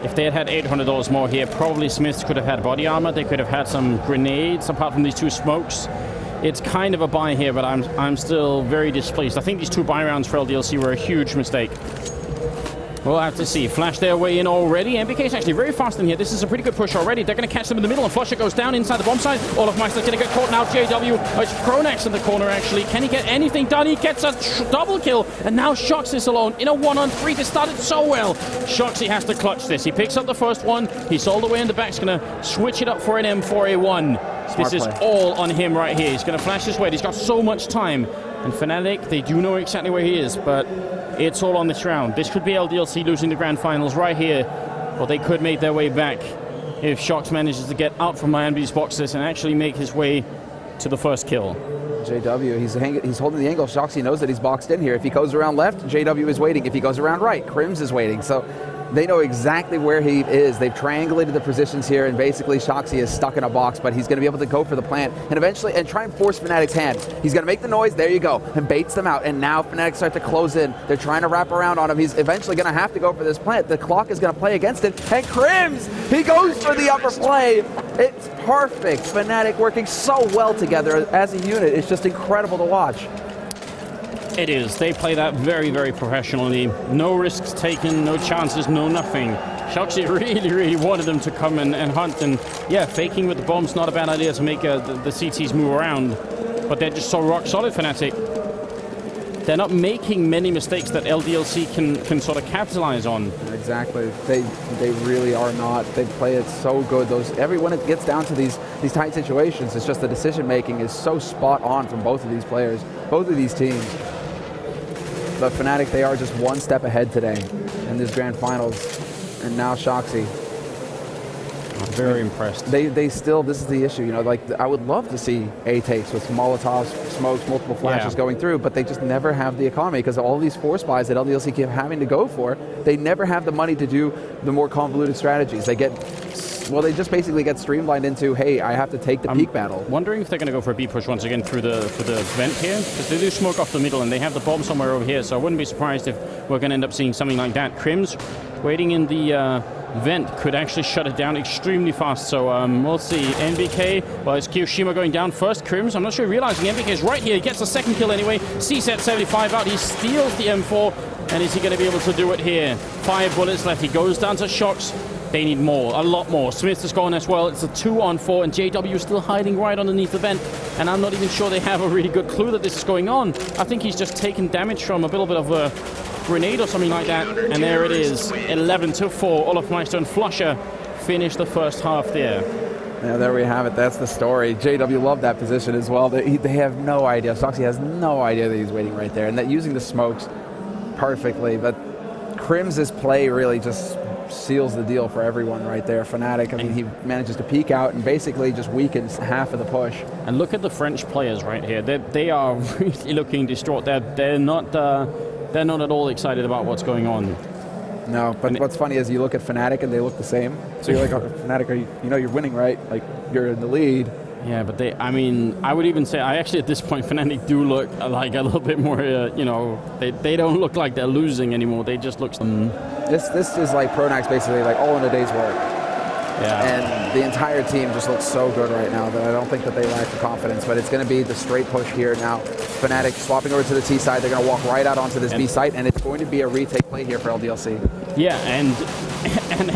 If they had had $800 more here, probably Smiths could have had body armor. They could have had some grenades, apart from these two smokes. It's kind of a buy here, but I'm still very displeased. I think these two buy rounds for LDLC were a huge mistake. We'll have to see. Flash their way in already. MBK is actually very fast in here. This is a pretty good push already. They're going to catch them in the middle, and Flusha goes down inside the bomb site. Olofmeister's going to get caught now. JW, it's Pronax in the corner, actually. Can he get anything done? He gets a double kill, and now Shox is alone in a 1-on-3. This started so well. Shox, he has to clutch this. He picks up the first one. He's all the way in the back. He's going to switch it up for an M4A1. This is all on him right here. He's going to flash his way. He's got so much time. And Fnatic, they do know exactly where he is, but it's all on this round. This could be LDLC losing the grand finals right here, or they could make their way back if Shox manages to get out from Miami's boxes and actually make his way to the first kill. JW, he's holding the angle. Shox, knows that he's boxed in here. If he goes around left, JW is waiting. If he goes around right, Crims is waiting. So they know exactly where he is. They've triangulated the positions here, and basically Shoxy is stuck in a box, but he's going to be able to go for the plant and eventually try and force Fnatic's hand. He's going to make the noise. There you go. And baits them out. And now Fnatic start to close in. They're trying to wrap around on him. He's eventually going to have to go for this plant. The clock is going to play against it. And Crims, he goes for the upper play. It's perfect. Fnatic working so well together as a unit. It's just incredible to watch. It is. They play that very, very professionally. No risks taken, no chances, no nothing. Shoxy really wanted them to come and hunt. And yeah, faking with the bomb's not a bad idea to make the CTs move around. But they're just so rock solid, Fnatic. They're not making many mistakes that LDLC can sort of capitalize on. Exactly. They really are not. They play it so good. When it gets down to these tight situations, it's just the decision making is so spot on from both of these players, both of these teams. But Fnatic, they are just one step ahead today in this grand finals. And now Shoxy. I'm very impressed. They still, this is the issue, I would love to see A takes with Molotovs, smokes, multiple flashes going through, but they just never have the economy because all these force buys that LDLC keep having to go for, they never have the money to do the more convoluted strategies. They just basically get streamlined into, hey, I have to take the peak battle. Wondering if they're going to go for a B push once again for the vent here, because they do smoke off the middle and they have the bomb somewhere over here, so I wouldn't be surprised if we're going to end up seeing something like that. Crims waiting in the vent could actually shut it down extremely fast, so we'll see. NBK, well, it's Kyoshima going down first. Crims, I'm not sure realizing NBK is right here. He gets a second kill anyway. C-set 75 out. He steals the M4, and is he going to be able to do it here? 5 bullets left. He goes down to Shox. They need more, a lot more. Smith is gone as well. It's a 2-on-4, and JW is still hiding right underneath the vent. And I'm not even sure they have a really good clue that this is going on. I think he's just taken damage from a little bit of a grenade or something like that. And there it is, 11-4. Olofmeister and Flusha finish the first half there. Yeah, there we have it. That's the story. JW loved that position as well. They have no idea. Shoxy has no idea that he's waiting right there, and that using the smokes perfectly. But Crims' play really just seals the deal for everyone right there. Fnatic, I mean, he manages to peek out and basically just weakens half of the push. And look at the French players right here. They are really looking distraught. They're not at all excited about what's going on. No, but what's funny is you look at Fnatic and they look the same. So you're like, oh, Fnatic, you're winning, right? Like, you're in the lead. Yeah, but I mean, I would even say, at this point, Fnatic do look like a little bit more, they don't look like they're losing anymore. They just look... This is like Pronax basically like all in a day's work. Yeah. And the entire team just looks so good right now that I don't think that they lack the confidence, but it's going to be the straight push here now. Fnatic swapping over to the T side. They're going to walk right out onto this B site, and it's going to be a retake play here for LDLC. Yeah, and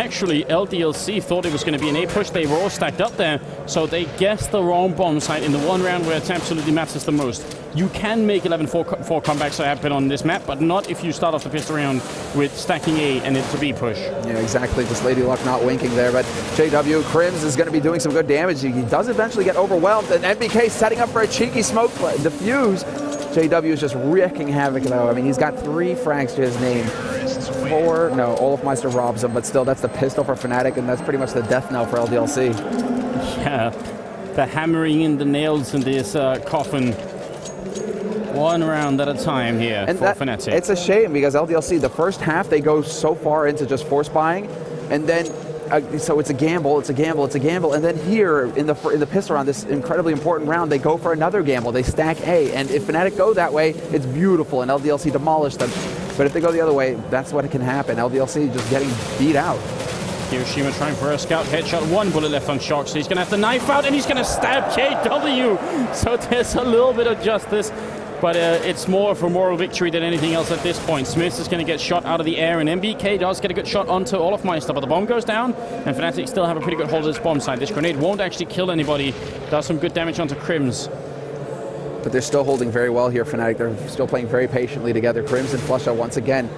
actually LDLC thought it was going to be an A push. They were all stacked up there, so they guessed the wrong bomb site in the one round where it absolutely matters the most. You can make 11-4 comebacks happen on this map, but not if you start off the pistol round with stacking A and it's a B push. Yeah, exactly. Just Lady Luck not winking there, but JW, Crims is going to be doing some good damage. He does eventually get overwhelmed, and MBK setting up for a cheeky smoke defuse. JW is just wreaking havoc though. I mean, he's got 3 frags to his name. 4, no, Olafmeister robs him, but still, that's the pistol for Fnatic, and that's pretty much the death knell for LDLC. Yeah, the hammering in the nails in this coffin. One round at a time here for Fnatic. It's a shame because LDLC, the first half, they go so far into just force buying, and then so it's a gamble, and then here in the pistol round, this incredibly important round, they go for another gamble. They stack A, and if Fnatic go that way, it's beautiful, and LDLC demolish them. But if they go the other way, that's what can happen. LDLC just getting beat out. Hiroshima trying for a scout headshot. 1 bullet left on Shock, so he's going to have the knife out, and he's going to stab KW. So there's a little bit of justice. But it's more of a moral victory than anything else at this point. Smith is going to get shot out of the air, and MBK does get a good shot onto Olafmeister, but the bomb goes down, and Fnatic still have a pretty good hold of this bomb site. This grenade won't actually kill anybody. Does some good damage onto Crims. But they're still holding very well here, Fnatic. They're still playing very patiently together. Crims and Flusha once again.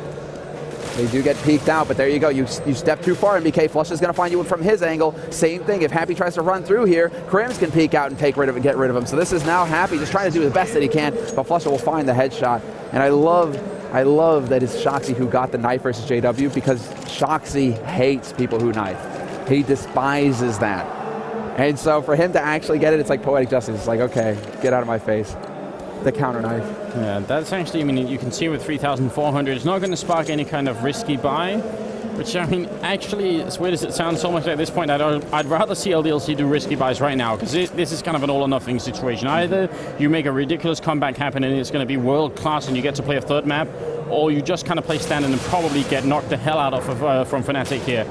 They do get peeked out, but there you go. You step too far, MBK. Flush is going to find you from his angle. Same thing. If Happy tries to run through here, Crims can peek out and get rid of him. So this is now Happy just trying to do the best that he can, but Flusha will find the headshot. And I love that it's Shoxy who got the knife versus JW, because Shoxy hates people who knife. He despises that. And so for him to actually get it, it's like poetic justice. It's like, okay, get out of my face. The counter knife. Yeah, that's actually, I mean, you can see with 3,400, it's not going to spark any kind of risky buy, which, I mean, actually, as weird as it sounds so much at this point, I'd rather see LDLC do risky buys right now, because this is kind of an all or nothing situation. Either you make a ridiculous comeback happen and it's going to be world class and you get to play a third map, or you just kind of play standard and probably get knocked the hell out of from Fnatic here.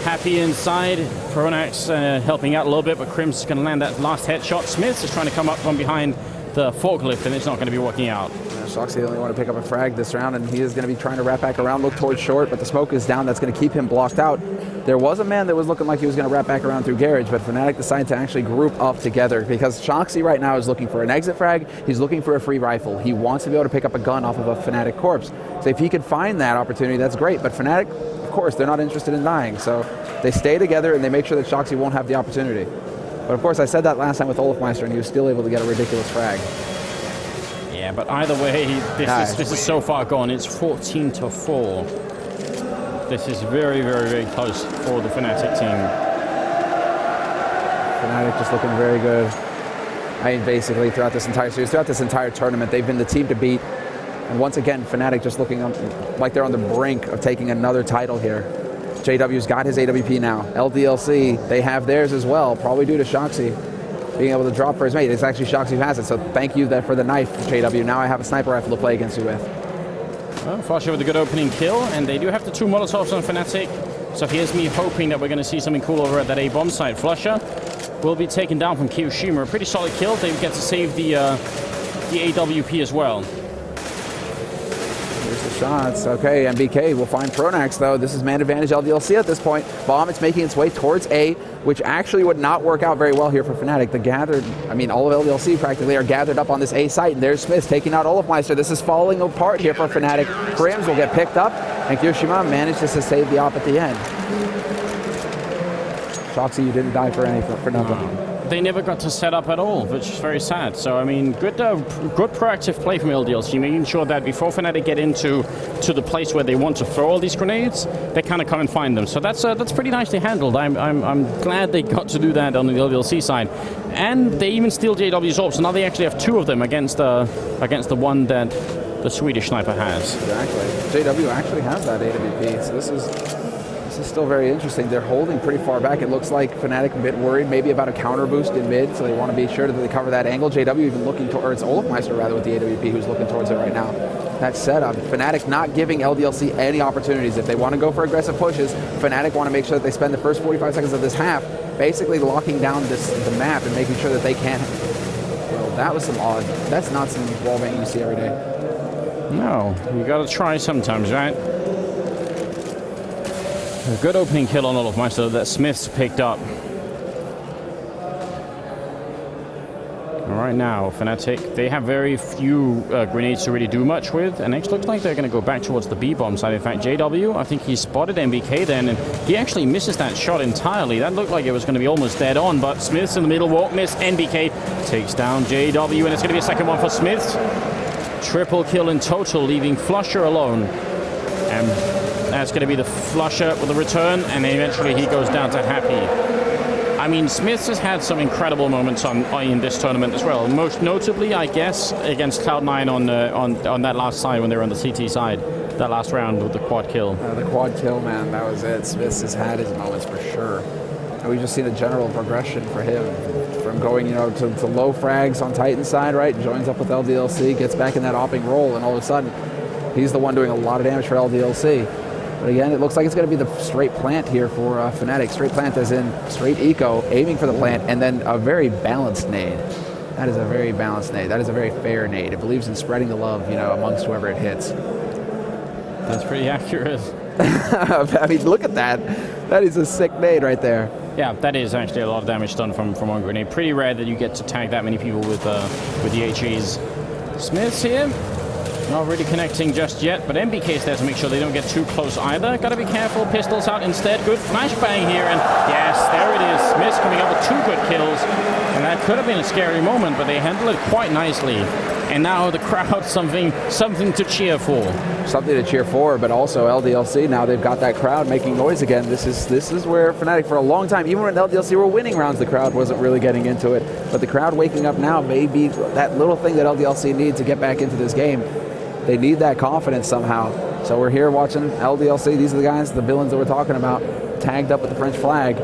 Happy inside, Pronax helping out a little bit, but Crims is going to land that last headshot. Smith is trying to come up from behind the forklift, and it's not going to be working out. Shoxy only want to pick up a frag this round, and he is going to be trying to wrap back around, look towards short, but the smoke is down. That's going to keep him blocked out. There was a man that was looking like he was going to wrap back around through garage, but Fnatic decided to actually group up together, because Shoxy right now is looking for an exit frag. He's looking for a free rifle. He wants to be able to pick up a gun off of a Fnatic corpse. So if he could find that opportunity, that's great. But Fnatic, of course, they're not interested in dying. So they stay together and they make sure that Shoxy won't have the opportunity. But of course, I said that last time with Olafmeister, and he was still able to get a ridiculous frag. Yeah, but either way, this is so far gone. It's 14-4. This is very, very, very close for the Fnatic team. Fnatic just looking very good. I mean, basically throughout this entire series, throughout this entire tournament, they've been the team to beat. And once again, Fnatic just looking like they're on the brink of taking another title here. JW's got his AWP now. LDLC, they have theirs as well, probably due to Shoxy being able to drop for his mate. It's actually Shoxy who has it, so thank you for the knife, JW. Now I have a sniper rifle to play against you with. Well, Fasha with a good opening kill, and they do have the 2 Molotovs on Fnatic, so here's me hoping that we're going to see something cool over at that A-bomb site. Flusha will be taken down from Kiyoshima. A pretty solid kill. They get to save the AWP as well. Here's the shots. Okay, MBK will find Pronax, though. This is man advantage LDLC at this point. Bomb, it's making its way towards A, which actually would not work out very well here for Fnatic. All of LDLC practically are gathered up on this A site, and there's Smith taking out Olafmeister. This is falling apart here for Fnatic. Crims will get picked up, and Kiyoshima manages to save the op at the end. Shoxy, you didn't die for nothing. They never got to set up at all, which is very sad. So, I mean, good proactive play from LDLC, making sure that before Fnatic get into the place where they want to throw all these grenades, they kind of come and find them. So that's pretty nicely handled. I'm glad they got to do that on the LDLC side. And they even steal JW's AWP, so now they actually have 2 of them against the one that the Swedish sniper has. Exactly. JW actually has that AWP, so this is This is still very interesting. They're holding pretty far back. It looks like Fnatic a bit worried maybe about a counter boost in mid, so they want to be sure that they cover that angle. JW even looking towards, Olafmeister rather, with the AWP, who's looking towards it right now. That said, Fnatic not giving LDLC any opportunities. If they want to go for aggressive pushes, Fnatic want to make sure that they spend the first 45 seconds of this half basically locking down the map and making sure that they can't. Well, that was some odd. That's not some wallbang you see every day. No, you got to try sometimes, right? A good opening kill on Olafmeister that Smith's picked up. Right now, Fnatic, they have very few grenades to really do much with, and it looks like they're going to go back towards the B-bomb side. In fact, JW, I think he spotted MBK then, and he actually misses that shot entirely. That looked like it was going to be almost dead on, but Smith's in the middle, walk miss, MBK takes down JW, and it's going to be a second one for Smiths. Triple kill in total, leaving Flusher alone. And that's going to be the Flusher with the return, and eventually he goes down to Happy. I mean, Smiths has had some incredible moments in this tournament as well. Most notably, I guess, against Cloud9 on that last side when they were on the CT side. That last round with the quad kill. The quad kill, man, that was it. Smiths has had his moments for sure. And we just see the general progression for him. From going, to low frags on Titan side, right? Joins up with LDLC, gets back in that opping role, and all of a sudden, he's the one doing a lot of damage for LDLC. But again, it looks like it's going to be the straight plant here for Fnatic. Straight plant as in straight eco, aiming for the plant, and then a very balanced nade. That is a very balanced nade. That is a very fair nade. It believes in spreading the love, amongst whoever it hits. That's pretty accurate. I mean, look at that. That is a sick nade right there. Yeah, that is actually a lot of damage done from one grenade. Pretty rare that you get to tag that many people with the HEs. Smiths here. Not really connecting just yet, but MBK is there to make sure they don't get too close either. Got to be careful. Pistols out instead. Good flashbang here, and yes, there it is. Smiths coming up with 2 good kills, and that could have been a scary moment, but they handled it quite nicely. And now the crowd, something to cheer for. Something to cheer for, but also LDLC, now they've got that crowd making noise again. This is where Fnatic, for a long time, even when LDLC were winning rounds, the crowd wasn't really getting into it. But the crowd waking up now may be that little thing that LDLC need to get back into this game. They need that confidence somehow. So we're here watching LDLC. These are the guys, the villains that we're talking about, tagged up with the French flag.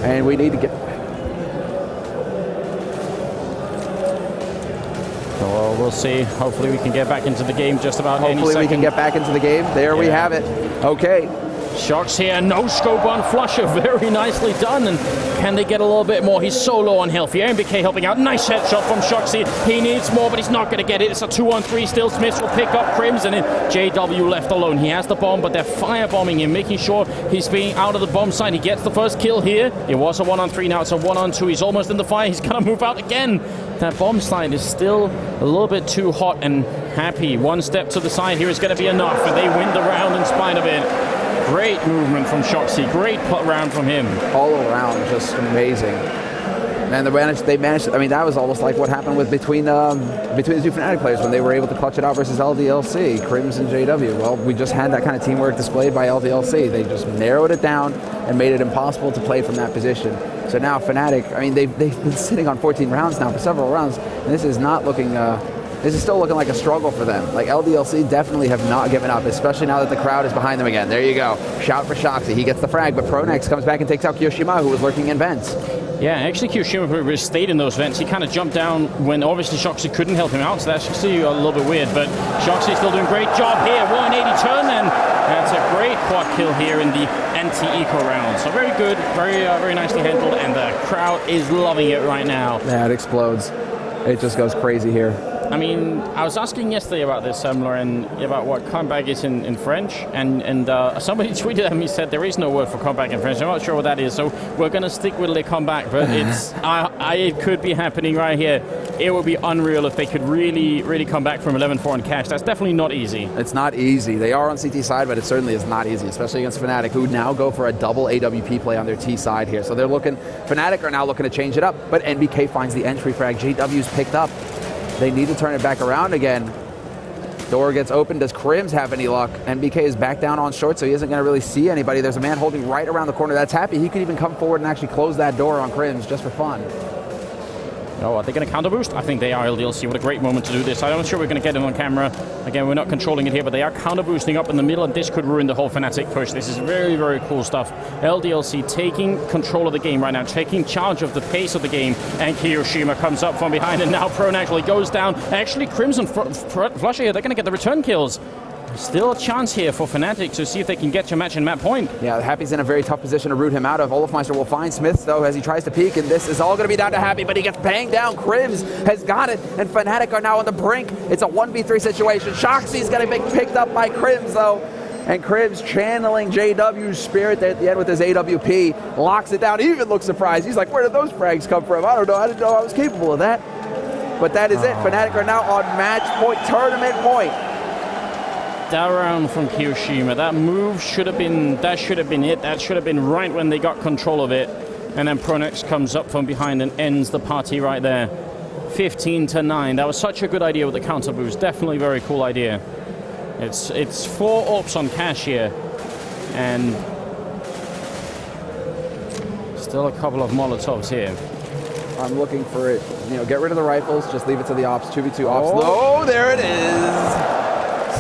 And we need to get... Well, we'll see. Hopefully we can get back into the game just about any second. Hopefully we can get back into the game. There we have it. Okay. Shots here, no scope on Flusher, very nicely done, and can they get a little bit more? He's so low on health here. MBK helping out, nice headshot from Shoxy. He needs more, but he's not going to get it. It's a 2-on-3 still. Smiths will pick up Crimson, and JW left alone. He has the bomb, but they're firebombing him, making sure he's being out of the bomb side. He gets the first kill here. It was a 1-on-3, now it's a 1-on-2. He's almost in the fire. He's going to move out again. That bomb side is still a little bit too hot, and Happy, one step to the side here is going to be enough, and they win the round in spite of it. Great movement from Shoxy. Great round from him. All around, just amazing. And they managed. I mean, that was almost like what happened between the 2 Fnatic players when they were able to clutch it out versus LDLC, Crims and JW. Well, we just had that kind of teamwork displayed by LDLC. They just narrowed it down and made it impossible to play from that position. So now Fnatic, I mean, they've been sitting on 14 rounds now for several rounds, and this is not looking. This is still looking like a struggle for them. Like, LDLC definitely have not given up, especially now that the crowd is behind them again. There you go. Shout for Shoxy. He gets the frag, but Pronex comes back and takes out Kyoshima, who was lurking in vents. Yeah, actually Kyoshima stayed in those vents. He kind of jumped down when obviously Shoxy couldn't help him out, so that's actually a little bit weird. But Shoxy still doing a great job here. 180 turn, and that's a great quad kill here in the anti-eco round. So very good, very nicely handled, and the crowd is loving it right now. Yeah, it explodes. It just goes crazy here. I mean, I was asking yesterday about this, Lauren, about what comeback is in French, and somebody tweeted at me, said there is no word for comeback in French. I'm not sure what that is, so we're going to stick with le comeback, but it could be happening right here. It would be unreal if they could really come back from 11-4 and cash. That's definitely not easy. It's not easy. They are on CT side, but it certainly is not easy, especially against Fnatic, who now go for a double AWP play on their T side here. So Fnatic are now looking to change it up, but NBK finds the entry frag. JW's picked up. They need to turn it back around again. Door gets open. Does Crims have any luck? NBK is back down on short, so he isn't going to really see anybody. There's a man holding right around the corner. That's Happy. He could even come forward and actually close that door on Crims just for fun. Oh, are they going to counter boost? I think they are, LDLC. What a great moment to do this. I'm not sure we're going to get it on camera. Again, we're not controlling it here, but they are counter boosting up in the middle, and this could ruin the whole Fnatic push. This is very, very cool stuff. LDLC taking control of the game right now, taking charge of the pace of the game, and Kiyoshima comes up from behind, and now Prone actually goes down. Actually, Crimson Flusher here, they're going to get the return kills. Still a chance here for Fnatic to see if they can get to match and map point. Yeah, Happy's in a very tough position to root him out of. Olofmeister will find Smith, though, as he tries to peek, and this is all going to be down to Happy, but he gets banged down. Crims has got it, and Fnatic are now on the brink. It's a 1v3 situation. Shoxy's going to be picked up by Crims, though, and Crims channeling JW's spirit there at the end with his AWP, locks it down. He even looks surprised. He's like, where did those frags come from? I don't know. I didn't know I was capable of that. But that is it. Fnatic are now on match point, tournament point. Down from Kiyoshima. That move should have been it. That should have been right when they got control of it. And then Pronex comes up from behind and ends the party right there. 15-9. That was such a good idea with the counter boost. Definitely very cool idea. It's 4 AWPs on cash here. And still a couple of Molotovs here. I'm looking for it. You know, get rid of the rifles. Just leave it to the ops. 2v2 ops. Oh, there it is.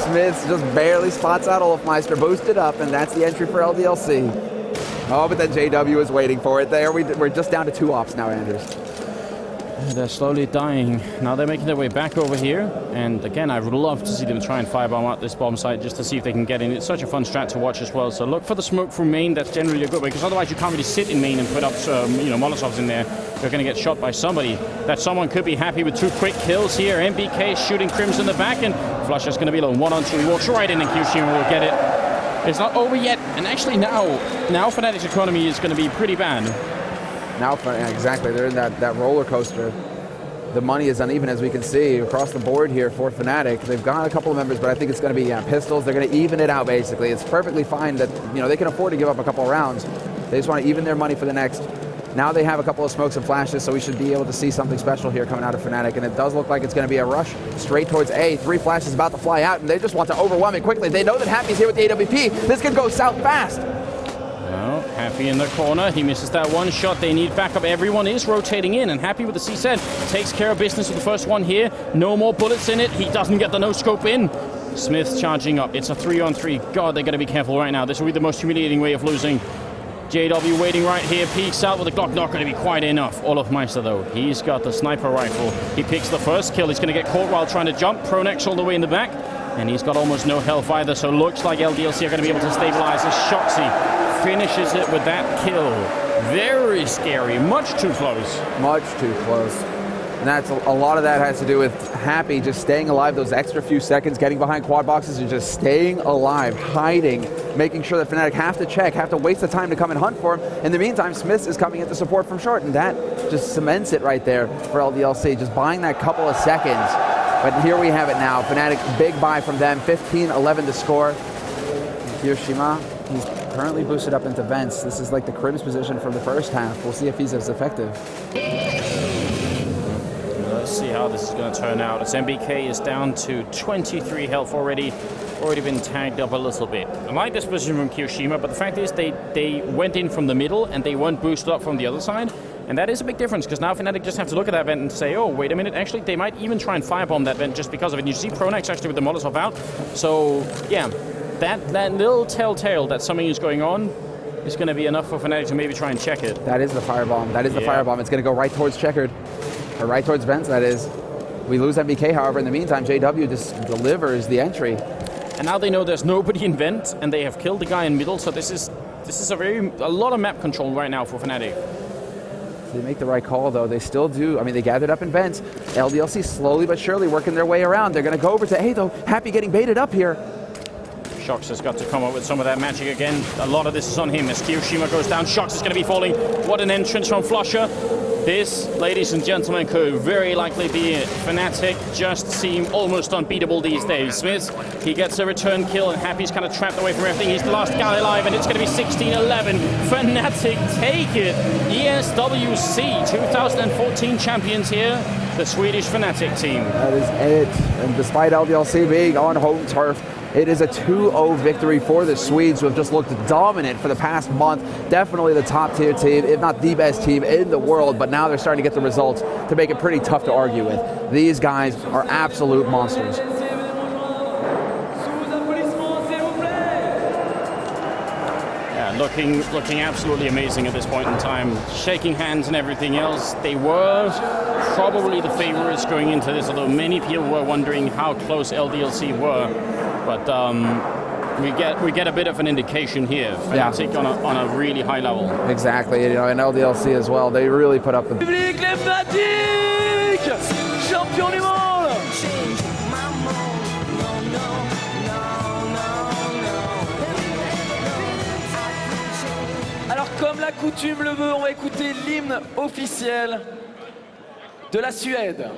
Smith just barely spots out Olofmeister, boosted up, and that's the entry for LDLC. Oh, but then JW is waiting for it there. We're just down to 2 ops now, Anders. They're slowly dying. Now they're making their way back over here. And again, I would love to see them try and firebomb out this bomb site just to see if they can get in. It's such a fun strat to watch as well. So look for the smoke from main. That's generally a good way, because otherwise you can't really sit in main and put up Molotovs in there. You're going to get shot by somebody. That someone could be happy with 2 quick kills here. MBK shooting Crims in the back, and Flusher's going to be alone 1-on-2. He walks right in, and Kiyoshima will get it. It's not over yet. And actually now Fnatic's economy is going to be pretty bad. Now, exactly, they're in that roller coaster. The money is uneven, as we can see across the board here for Fnatic. They've got a couple of members, but I think it's going to be pistols. They're going to even it out, basically. It's perfectly fine that they can afford to give up a couple of rounds. They just want to even their money for the next. Now they have a couple of smokes and flashes, so we should be able to see something special here coming out of Fnatic, and it does look like it's going to be a rush straight towards A. 3 flashes about to fly out, and they just want to overwhelm it quickly. They know that Happy's here with the AWP. This can go south fast. Well, Happy in the corner. He misses that one shot. They need backup. Everyone is rotating in, and Happy with the CZ takes care of business with the first one here. No more bullets in it. He doesn't get the no-scope in. Smith charging up. It's a 3-on-3. God, they're going to be careful right now. This will be the most humiliating way of losing. JW waiting right here, peeks out with the Glock, not going to be quite enough. Olofmeister, though, he's got the sniper rifle. He picks the first kill. He's going to get caught while trying to jump. Pronex all the way in the back, and he's got almost no health either, so looks like LDLC are going to be able to stabilize as Shoxy finishes it with that kill. Very scary, much too close. Much too close. And that's a lot of that has to do with Happy just staying alive those extra few seconds, getting behind quad boxes and just staying alive, hiding, making sure that Fnatic have to check, have to waste the time to come and hunt for him. In the meantime, Smith is coming into support from short, and that just cements it right there for LDLC, just buying that couple of seconds. But here we have it now. Fnatic, big buy from them, 15-11 to score. Kiyoshima, he's currently boosted up into vents. This is like the Crims position from the first half. We'll see if he's as effective. Let's see how this is going to turn out. As MBK is down to 23 health already been tagged up a little bit. I like this position from Kiyoshima, but the fact is they went in from the middle and they weren't boosted up from the other side. And that is a big difference, because now Fnatic just have to look at that vent and say, oh, wait a minute, actually, they might even try and firebomb that vent just because of it. And you see Pronex actually with the Molotov out. So, yeah, that little telltale that something is going on is going to be enough for Fnatic to maybe try and check it. That is the firebomb. That is the firebomb. It's going to go right towards Checkered. Or right towards vents, that is. We lose MBK, however. In the meantime, JW just delivers the entry. And now they know there's nobody in vent, and they have killed the guy in middle, so this is a lot of map control right now for Fnatic. They make the right call, though. They still do. I mean, they gathered up in vents. LDLC slowly but surely working their way around. They're going to go over to A, though. Happy getting baited up here. Shox has got to come up with some of that magic again. A lot of this is on him. As Kiyoshima goes down, Shox is going to be falling. What an entrance from Flusher. This, ladies and gentlemen, could very likely be it. Fnatic just seem almost unbeatable these days. Smith, he gets a return kill, and Happy's kind of trapped away from everything. He's the last guy alive, and it's going to be 16-11. Fnatic take it. ESWC 2014 champions here. the Swedish Fnatic team. That is it. And despite LDLC being on home turf, it is a 2-0 victory for the Swedes, who have just looked dominant for the past month. Definitely the top tier team, if not the best team in the world, but now they're starting to get the results to make it pretty tough to argue with. These guys are absolute monsters. Yeah, looking absolutely amazing at this point in time. Shaking hands and everything else. They were probably the favorites going into this, although many people were wondering how close LDLC were. But we get a bit of an indication here. Fnatic on a really high level. Exactly, you know, and LDLC as well. They really put up the. Public, les Fnatic, champion du monde. Alors, comme la coutume le veut, on va écouter l'hymne officiel de la Suède.